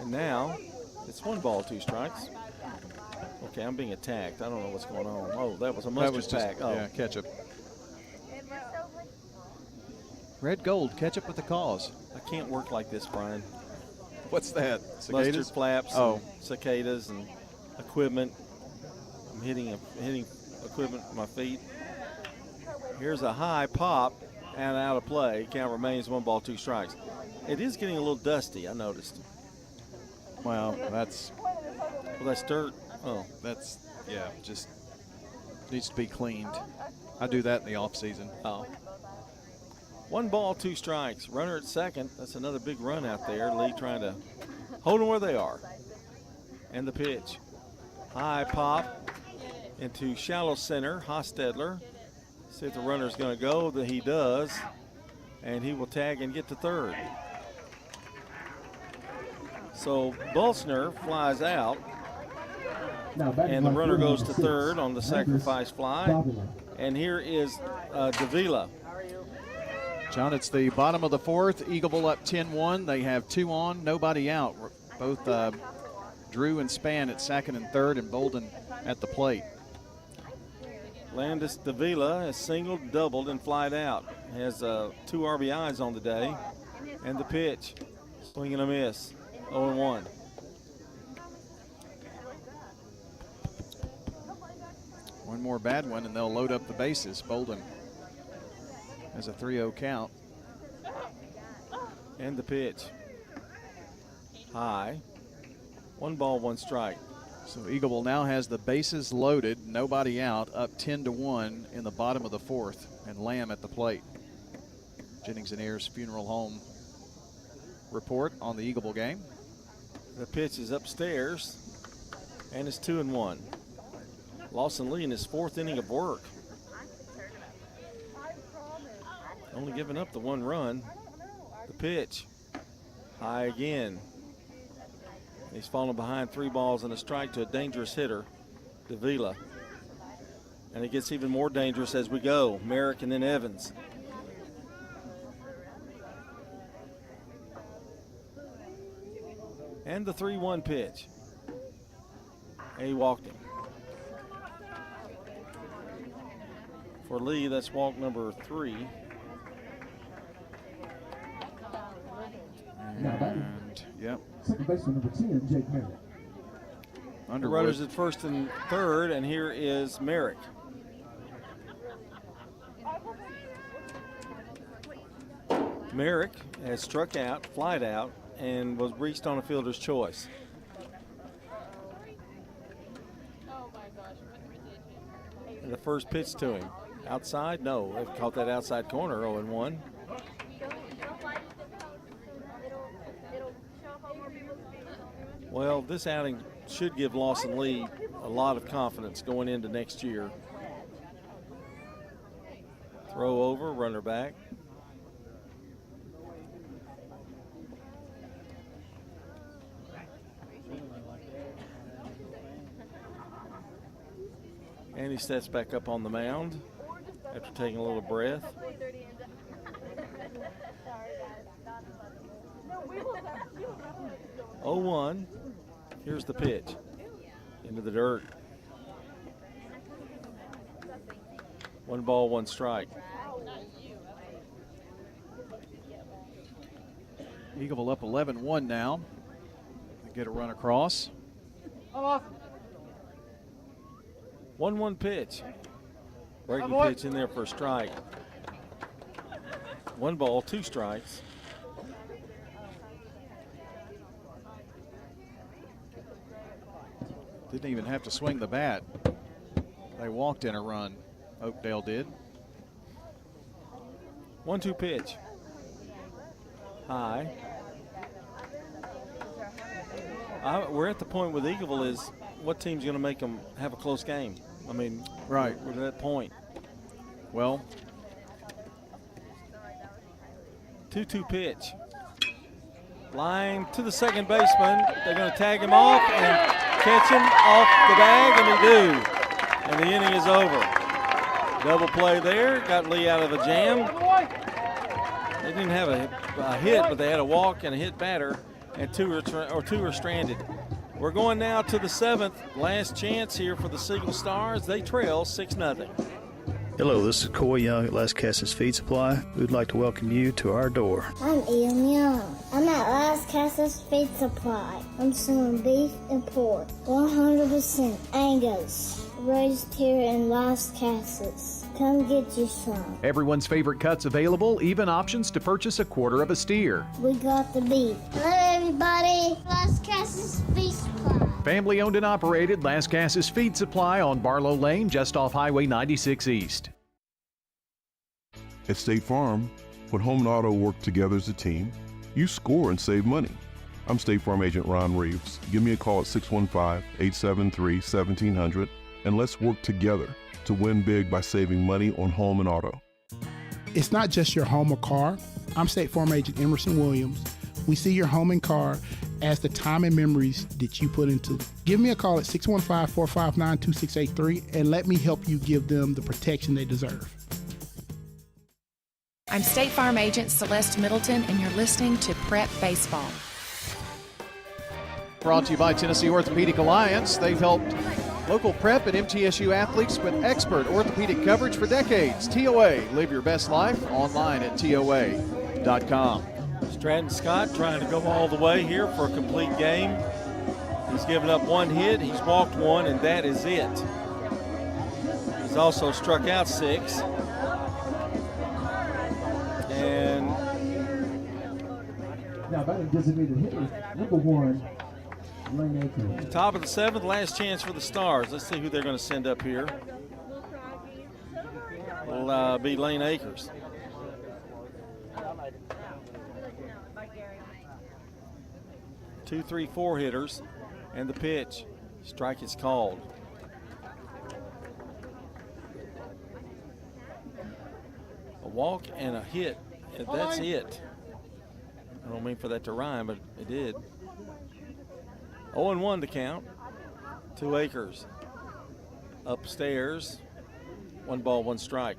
And now, it's 1 ball, 2 strikes. Okay, I'm being attacked. I don't know what's going on. Oh, that was a mustard pack. Oh, yeah, ketchup. Red Gold, ketchup with the cause. I can't work like this, Brian. What's that? Cicadas? Mustard flaps, and cicadas, and equipment. I'm hitting equipment with my feet. Here's a high pop and out of play. Count remains 1 ball, 2 strikes. It is getting a little dusty, I noticed. Well, that's dirt. Oh, that's, yeah, just needs to be cleaned. I do that in the off season. Oh. 1 ball, 2 strikes. Runner at second. That's another big run out there. Lee trying to hold them where they are. And the pitch. High pop into shallow center. Hostetler. See if the runner's going to go. That he does. and he will tag and get to third. So Bulsner flies out, and the runner goes to third on the sacrifice fly. And here is Davila. John, it's the bottom of the fourth. Eagleville up 10-1. They have 2 on, nobody out. Both Drew and Spann at second and third, and Bolden at the plate. Landis Davila has singled, doubled, and flied out. Has 2 RBIs on the day. And the pitch, swing and a miss, 0-1. One more bad one, and they'll load up the bases. Bolden has a 3-0 count. And the pitch, high. 1 ball, 1 strike. So Eagleville now has the bases loaded, nobody out, up 10-1 in the bottom of the fourth, and Lamb at the plate. Jennings and Ayers Funeral Home report on the Eagleville game. The pitch is upstairs, and it's 2-1. Lawson Lee in his 4th inning of work. Only giving up the 1 run. The pitch, high again. He's fallen behind 3 balls and a strike to a dangerous hitter, Davila. And it gets even more dangerous as we go. Merrick and then Evans. And the 3-1 pitch. And he walked him. For Lee, that's walk number 3. And, yep. Second baseman number 10, Jake Merrick. The runners at first and third, and here is Merrick. Merrick has struck out, flied out, and was reached on a fielder's choice. And the first pitch to him. Outside? No. They've caught that outside corner, 0-1. Well, this outing should give Lawson Lee a lot of confidence going into next year. Throw over, runner back. And he steps back up on the mound after taking a little breath. Oh, 0-1. Here's the pitch. Into the dirt. 1 ball, 1 strike. Eagleville up 11-1 now. They get a run across. 1-1 pitch. Breaking pitch in there for a strike. 1 ball, 2 strikes. Didn't even have to swing the bat. They walked in a run. Oakdale did. 1-2 pitch. High. We're at the point with Eagleville is what team's going to make them have a close game. I mean, right. We're at that point. Well, 2-2 pitch. Line to the second baseman. They're going to tag him off and catch him off the bag, and they do. And the inning is over. Double play there. Got Lee out of a jam. They didn't have a hit, but they had a walk and a hit batter, and two are stranded. We're going now to the 7th. Last chance here for the Siegel Stars. They trail 6-0. Hello, this is Coy Young at Las Casas Feed Supply. We'd like to welcome you to our door. I'm Ian Young. I'm at Las Casas Feed Supply. I'm selling beef and pork, 100% Angus, raised here in Las Casas. Come get you some. Everyone's favorite cuts available, even options to purchase a quarter of a steer. We got the beef. Hello, everybody. Las Casas Feed Supply. Family owned and operated, Las Casas Feed Supply on Barlow Lane, just off Highway 96 East. At State Farm, when home and auto work together as a team, you score and save money. I'm State Farm Agent Ron Reeves. Give me a call at 615-873-1700 and let's work together to win big by saving money on home and auto. It's not just your home or car. I'm State Farm Agent Emerson Williams. We see your home and car as the time and memories that you put into it. Give me a call at 615-459-2683 and let me help you give them the protection they deserve. I'm State Farm Agent Celeste Middleton, and you're listening to Prep Baseball. Brought to you by Tennessee Orthopedic Alliance. They've helped local prep and MTSU athletes with expert orthopedic coverage for decades. TOA, live your best life, online at TOA.com. Stratton Scott trying to go all the way here for a complete game. He's given up one hit, he's walked one, and that is it. He's also struck out 6. And now batting designated hitter, number 1, Lane Akers. Top of the 7th, last chance for the Stars. Let's see who they're going to send up here. It'll be Lane Akers. Two, 3, 4 hitters, and the pitch. Strike is called. A walk and a hit, and that's it. I don't mean for that to rhyme, but it did. 0-1 to count. 2 Akers. Upstairs, 1 ball, 1 strike.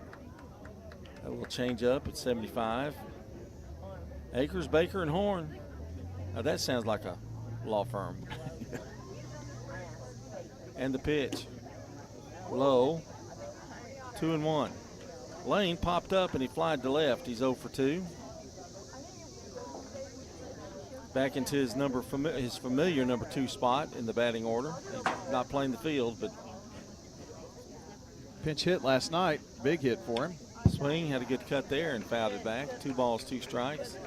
That will change up at 75. Akers, Baker, and Horn. Now that sounds like a law firm. And the pitch. Low. 2-1. Lane popped up and he flied to left. He's 0 for 2. Back into his familiar number 2 spot in the batting order. He's not playing the field, but pinch hit last night. Big hit for him. Swing, had a good cut there and fouled it back. 2 balls, 2 strikes.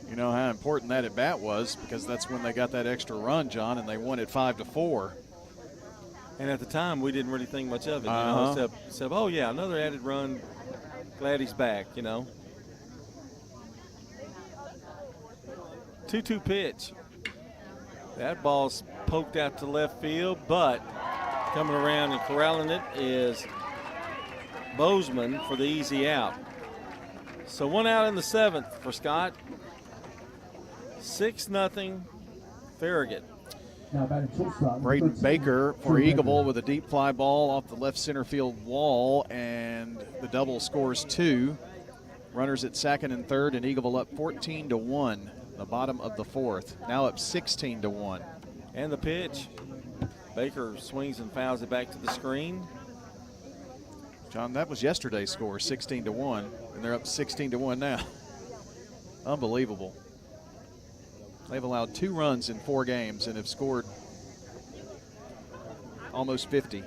You know how important that at bat was, because that's when they got that extra run, John, and they won it 5-4. And at the time, we didn't really think much of it, you know, except, oh yeah, another added run. Glad he's back, you know. 2-2 pitch. That ball's poked out to left field, but coming around and corralling it is Bozeman for the easy out. So 1 out in the 7th for Scott. 6-0 Farragut. Braden Baker for Eagleville with a deep fly ball off the left center field wall, and the double scores 2. Runners at 2nd and 3rd, and Eagleville up 14-1. The bottom of the 4th, now up 16-1. And the pitch. Baker swings and fouls it back to the screen. John, that was yesterday's score, 16-1, and they're up 16-1 now. Unbelievable. They've allowed 2 runs in 4 games and have scored almost 50.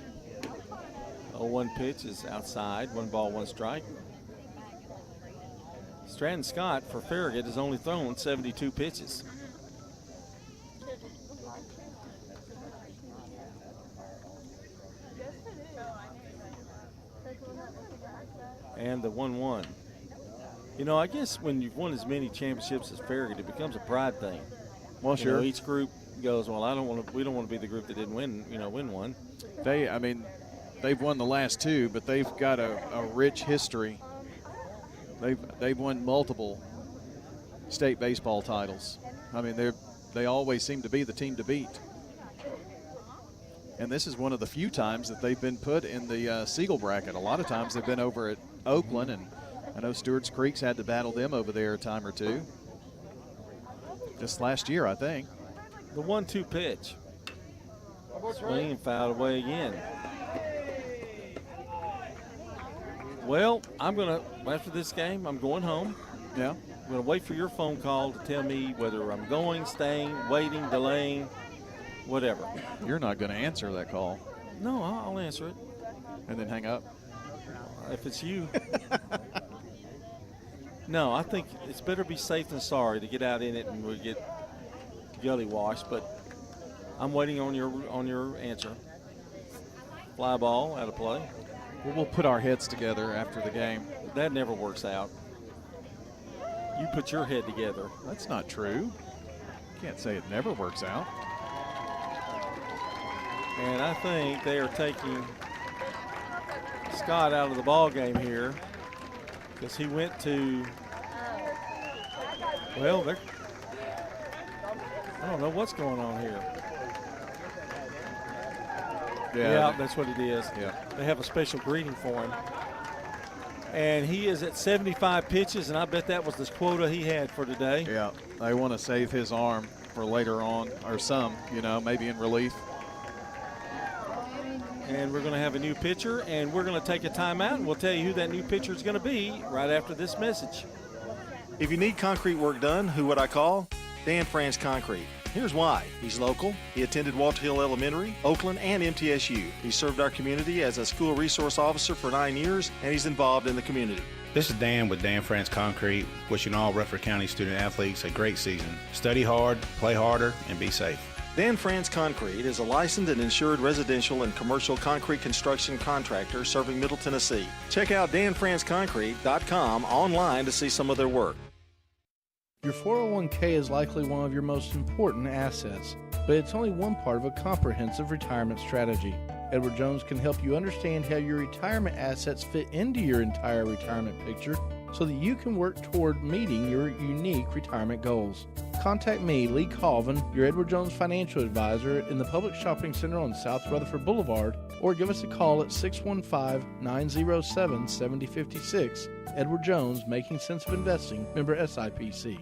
0-1 pitch is outside, 1 ball, 1 strike. Stratton Scott for Farragut has only thrown 72 pitches. And the 1-1. You know, I guess when you've won as many championships as Farragut, it becomes a pride thing. Well, sure. You know, each group goes, well, we don't want to be the group that didn't win one. They've won the last 2, but they've got a rich history. They've won multiple state baseball titles. I mean, they always seem to be the team to beat. And this is one of the few times that they've been put in the Siegel bracket. A lot of times they've been over at Oakland, and I know Stewart's Creek's had to battle them over there a time or 2. Just last year, I think. The 1-2 pitch. Swing and fouled away again. Well, after this game, I'm going home. Yeah. I'm going to wait for your phone call to tell me whether I'm going, staying, waiting, delaying, whatever. You're not going to answer that call. No, I'll answer it. And then hang up? If it's you. No, I think it's better be safe than sorry to get out in it and we get gully washed, but I'm waiting on your answer. Fly ball out of play. Well, we'll put our heads together after the game. That never works out. You put your head together. That's not true. Can't say it never works out. And I think they are taking Scott out of the ball game here. because he went to, well, I don't know what's going on here. Yeah, that's what it is. Yeah. They have a special greeting for him. And he is at 75 pitches, and I bet that was the quota he had for today. Yeah, they want to save his arm for later on, or some, maybe in relief. And we're going to have a new pitcher, and we're going to take a timeout, and we'll tell you who that new pitcher is going to be right after this message. If you need concrete work done, who would I call? Dan France Concrete. Here's why. He's local. He attended Walter Hill Elementary, Oakland, and MTSU. He served our community as a school resource officer for 9 years, and he's involved in the community. This is Dan with Dan France Concrete, wishing all Rutherford County student athletes a great season. Study hard, play harder, and be safe. Dan France Concrete is a licensed and insured residential and commercial concrete construction contractor serving Middle Tennessee. Check out danfranceconcrete.com online to see some of their work. Your 401k is likely one of your most important assets, but it's only one part of a comprehensive retirement strategy. Edward Jones can help you understand how your retirement assets fit into your entire retirement picture so that you can work toward meeting your unique retirement goals. Contact me, Lee Colvin, your Edward Jones financial advisor in the Public Shopping Center on South Rutherford Boulevard, or give us a call at 615-907-7056. Edward Jones, Making Sense of Investing, member SIPC.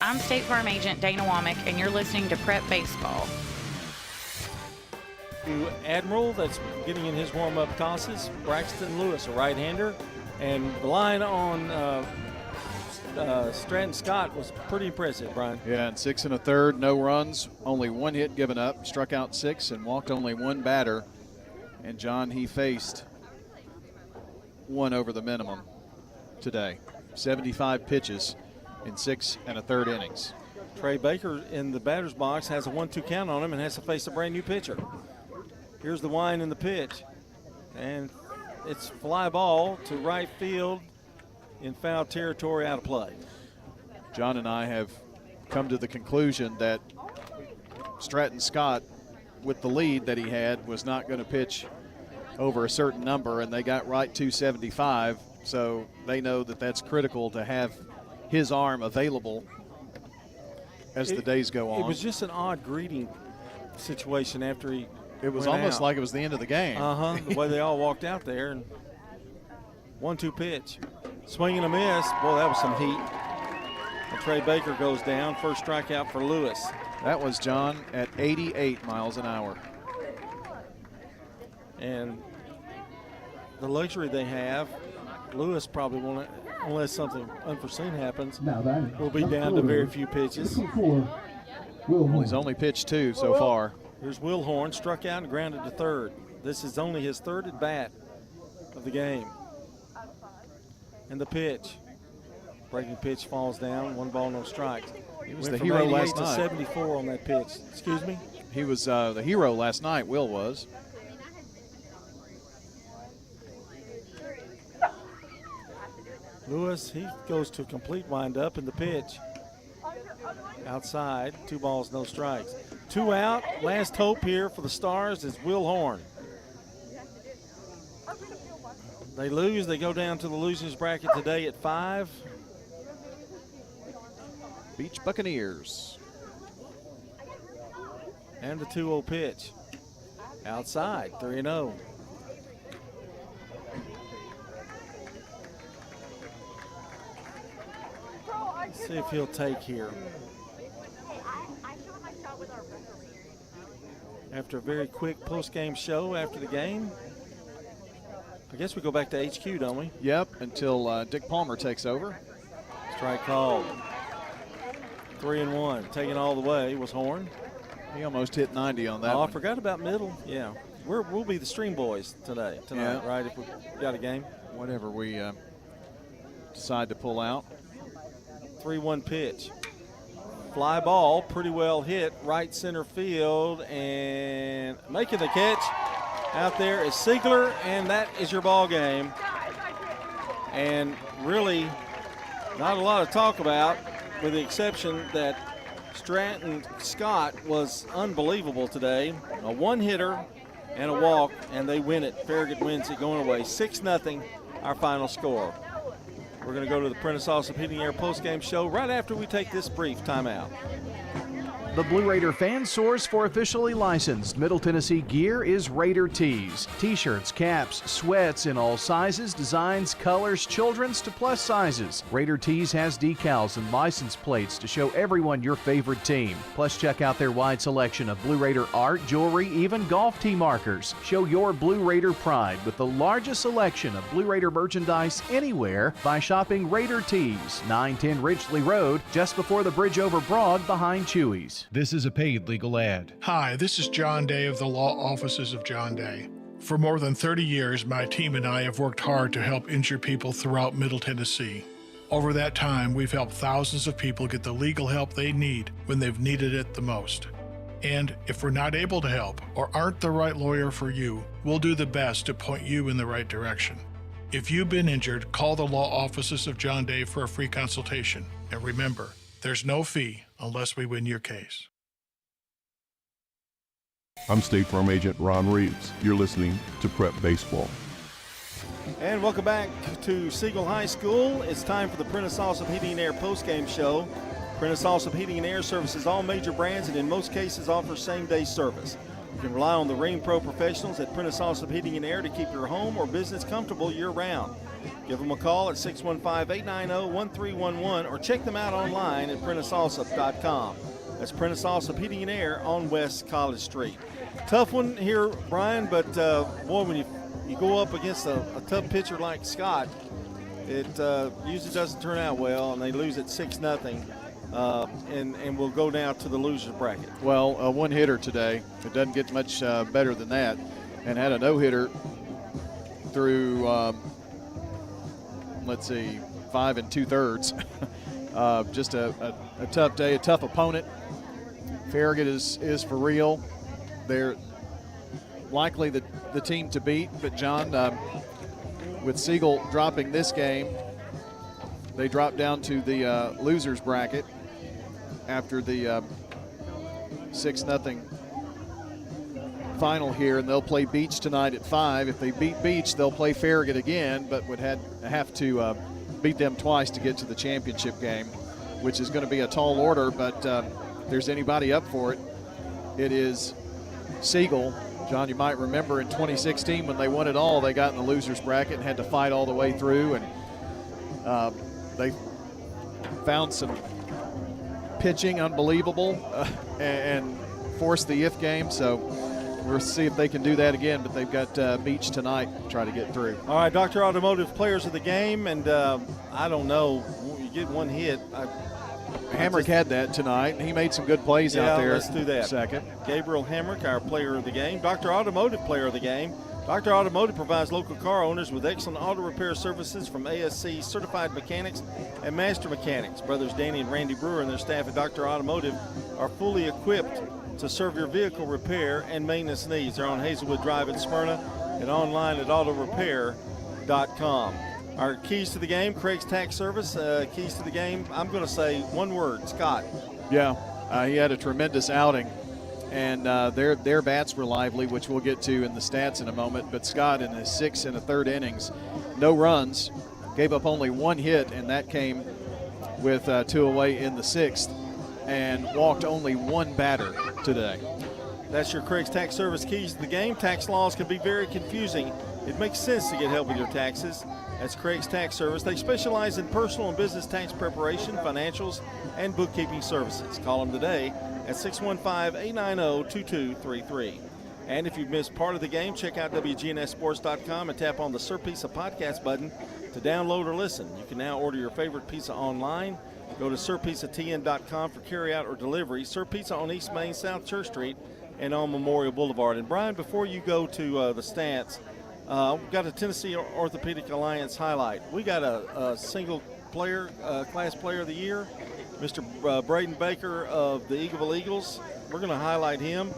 I'm State Farm Agent Dana Womack, and you're listening to Prep Baseball. To Admiral, that's getting in his warm-up tosses, Braxton Lewis, a right-hander. And the line on Stratton Scott was pretty impressive, Brian. Yeah, and 6 1/3, no runs, only 1 hit given up, struck out 6 and walked only 1 batter. And John, he faced 1 over the minimum today. 75 pitches in 6 1/3 innings. Trey Baker in the batter's box has a 1-2 count on him and has to face a brand new pitcher. Here's the wind in the pitch. And it's fly ball to right field in foul territory, out of play. John and I have come to the conclusion that Stratton Scott, with the lead that he had, was not going to pitch over a certain number, and they got right 275, so they know that that's critical to have his arm available as the days go on. It was just an odd greeting situation after he It was went almost out. like it was the end of the game. The way they all walked out there. And 1-2 pitch. Swing and a miss. Boy, that was some heat. And Trey Baker goes down. First strikeout for Lewis. That was John at 88 miles an hour. And the luxury they have, Lewis probably won't, unless something unforeseen happens, will be down to very few pitches. Well, he's only pitched 2 so far. Here's Will Horn, struck out and grounded to third. This is only his 3rd at bat of the game. And the pitch. Breaking pitch falls down, 1 ball, no strikes. He was the hero last night. 74 on that pitch. Excuse me? He was the hero last night, Will was. Lewis, he goes to a complete windup in the pitch. Outside, 2 balls, no strikes. 2 out, last hope here for the Stars is Will Horn. They lose, they go down to the losers bracket today at 5. Beach Buccaneers. And the 2-0 pitch. Outside, 3-0. Let's see if he'll take here. After a very quick post-game show after the game. I guess we go back to HQ, don't we? Yep, until Dick Palmer takes over. Strike called. 3-1. Taking all the way was Horn. He almost hit 90 on that one. I forgot about middle. Yeah. We'll be the Stream Boys tonight, Yeah. right, if we got a game. Whatever we decide to pull out. 3-1 pitch. Fly ball, pretty well hit, right center field, and making the catch out there is Siegler, and that is your ball game. And really not a lot of talk about, with the exception that Stratton Scott was unbelievable today. A 1-hitter and a walk, and they win it. Farragut wins it going away 6-0 our final score. We're going to go to the Prentice Allsup Heating Air postgame show right after we take this brief timeout. The Blue Raider fan source for officially licensed Middle Tennessee gear is Raider Tees. T-shirts, caps, sweats in all sizes, designs, colors, children's to plus sizes. Raider Tees has decals and license plates to show everyone your favorite team. Plus, check out their wide selection of Blue Raider art, jewelry, even golf tee markers. Show your Blue Raider pride with the largest selection of Blue Raider merchandise anywhere by shopping Raider Tees, 910 Ridgely Road, just before the bridge over Broad behind Chewy's. This is a paid legal ad. Hi, this is John Day of the Law Offices of John Day. For more than 30 years, my team and I have worked hard to help injured people throughout Middle Tennessee. Over that time, we've helped thousands of people get the legal help they need when they've needed it the most. And if we're not able to help or aren't the right lawyer for you, we'll do the best to point you in the right direction. If you've been injured, call the Law Offices of John Day for a free consultation. And remember, there's no fee unless we win your case. I'm State Farm Agent Ron Reeves. You're listening to Prep Baseball. And welcome back to Siegel High School. It's time for the Prentice Allsup Heating and Air postgame show. Prentice Allsup Heating and Air services all major brands and in most cases offers same-day service. You can rely on the Ring Pro professionals at Prentice Allsup Heating and Air to keep your home or business comfortable year-round. Give them a call at 615-890-1311 or check them out online at PrenticeAllsup.com. That's Prentice Allsup Heating and Air on West College Street. Tough one here, Brian, but boy, when you go up against a tough pitcher like Scott, it usually doesn't turn out well, and they lose at 6-0, and will go down to the loser's bracket. Well, one hitter today. It doesn't get much better than that, and had a no-hitter through, 5 2/3. Just a tough day, a tough opponent. Farragut is for real. They're likely the team to beat, but John, with Siegel dropping this game, they drop down to the losers bracket after the 6-0 final here, and they'll play Beach tonight at 5. If they beat Beach, they'll play Farragut again, but would have to beat them twice to get to the championship game, which is going to be a tall order, but if there's anybody up for it, it is Siegel. John, you might remember in 2016 when they won it all, they got in the losers bracket and had to fight all the way through, and they found some pitching unbelievable and forced the if game, so we'll see if they can do that again, but they've got Beach tonight to try to get through. All right, Dr. Automotive players of the game, and I don't know, you get one hit. Hamrick had that tonight, and he made some good plays out there. Let's do that. Second. Gabriel Hamrick, our player of the game. Dr. Automotive player of the game. Dr. Automotive provides local car owners with excellent auto repair services from ASC certified mechanics and master mechanics. Brothers Danny and Randy Brewer and their staff at Dr. Automotive are fully equipped to serve your vehicle repair and maintenance needs. They're on Hazelwood Drive in Smyrna and online at autorepair.com. Our keys to the game, Craig's Tax Service. Keys to the game, I'm going to say one word, Scott. Yeah, he had a tremendous outing, and their bats were lively, which we'll get to in the stats in a moment. But Scott, in his 6 1/3 innings, no runs, gave up only one hit, and that came with 2 away in the 6th, and walked only one batter today. That's your Craig's Tax Service keys to the game. Tax laws can be very confusing. It makes sense to get help with your taxes. That's Craig's Tax Service. They specialize in personal and business tax preparation, financials, and bookkeeping services. Call them today at 615-890-2233. And if you've missed part of the game, check out WGNSSports.com and tap on the Sir Pizza Podcast button to download or listen. You can now order your favorite pizza online. Go to SirPizzaTN.com for carryout or delivery. Sir Pizza on East Main, South Church Street, and on Memorial Boulevard. And Brian, before you go to the stats, we've got a Tennessee Orthopedic Alliance highlight. We got a single player, class player of the year, Mr. Braden Baker of the Eagleville Eagles. We're going to highlight him.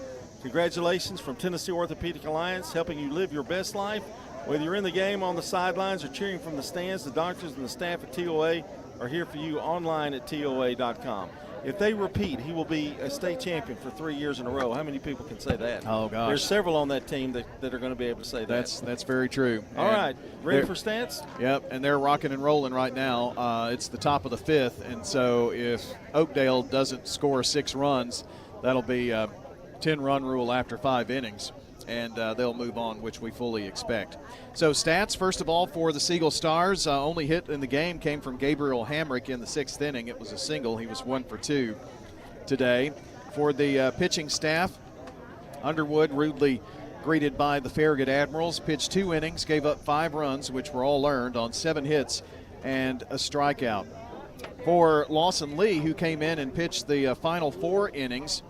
Congratulations from Tennessee Orthopedic Alliance, helping you live your best life. Whether you're in the game, on the sidelines, or cheering from the stands, the doctors and the staff at TOA are here for you online at TOA.com. if they repeat, he will be a state champion for 3 years in a row. How many people can say that? Oh, gosh. There's several on that team that are going to be able to say that. That's very true. All right, ready for stats? Yep, and they're rocking and rolling right now. It's the top of the 5th, and so if Oakdale doesn't score 6 runs, that'll be a 10-run rule after 5 innings, and they'll move on, which we fully expect. So stats, first of all, for the Siegel Stars, only hit in the game came from Gabriel Hamrick in the 6th inning. It was a single. He was 1 for 2 today. For the pitching staff, Underwood rudely greeted by the Farragut Admirals, pitched 2 innings, gave up 5 runs, which were all earned on 7 hits and a strikeout. For Lawson Lee, who came in and pitched the final 4 innings,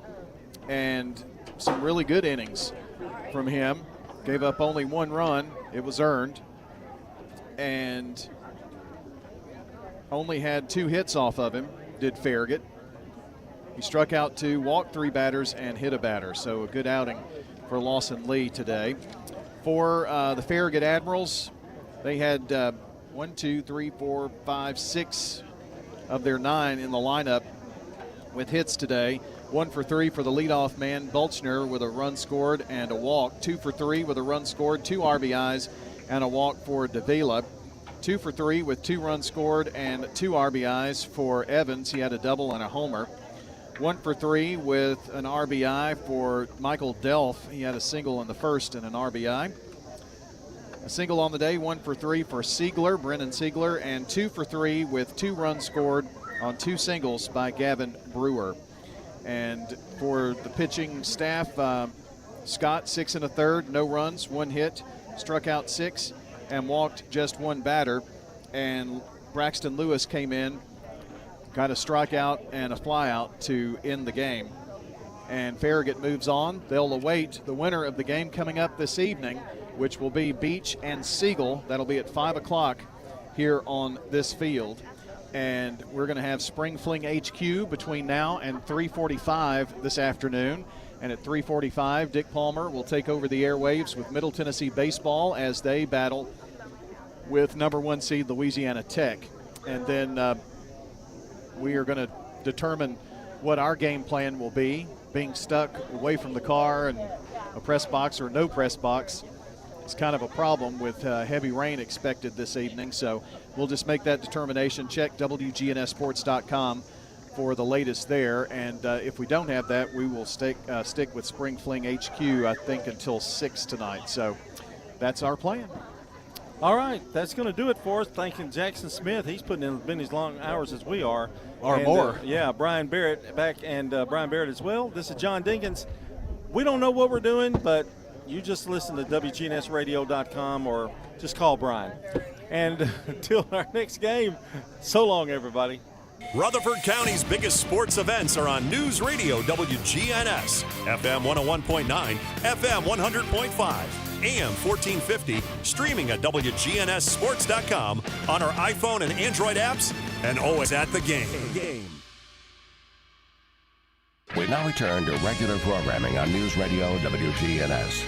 and some really good innings from him, gave up only 1 run. It was earned, and only had 2 hits off of him, did Farragut. He struck out 2, walked 3 batters, and hit a batter. So a good outing for Lawson Lee today. For the Farragut Admirals, they had 6 of their 9 in the lineup with hits today. 1 for 3 for the leadoff man, Bulchner, with a run scored and a walk. 2 for 3 with a run scored, 2 RBIs, and a walk for Davila. 2 for 3 with 2 runs scored and 2 RBIs for Evans. He had a double and a homer. 1 for 3 with an RBI for Michael Delph. He had a single in the 1st and an RBI. A single on the day, 1 for 3 for Siegler, Brennan Siegler, and 2 for 3 with 2 runs scored on 2 singles by Gavin Brewer. And for the pitching staff, Scott, 6 1/3, no runs, 1 hit, struck out 6, and walked just 1 batter. And Braxton Lewis came in, got a strikeout and a flyout to end the game. And Farragut moves on. They'll await the winner of the game coming up this evening, which will be Beach and Siegel. That'll be at 5 o'clock here on this field. And we're going to have Spring Fling HQ between now and 3:45 this afternoon. And at 3:45, Dick Palmer will take over the airwaves with Middle Tennessee baseball as they battle with number 1 seed Louisiana Tech. And then we are going to determine what our game plan will be, being stuck away from the car and a press box or no press box. It's kind of a problem with heavy rain expected this evening, so we'll just make that determination. Check WGNSSports.com for the latest there, and if we don't have that, we will stick with Spring Fling HQ, I think, until 6 tonight. So that's our plan. All right, that's going to do it for us. Thanking Jackson Smith. He's putting in as many long hours as we are. Or more. Brian Barrett back, and Brian Barrett as well. This is John Dinkins. We don't know what we're doing, but you just listen to WGNSradio.com or just call Brian. And until our next game, so long, everybody. Rutherford County's biggest sports events are on News Radio WGNS, FM 101.9, FM 100.5, AM 1450, streaming at WGNSSports.com on our iPhone and Android apps, and always at the game. We now return to regular programming on News Radio WGNS.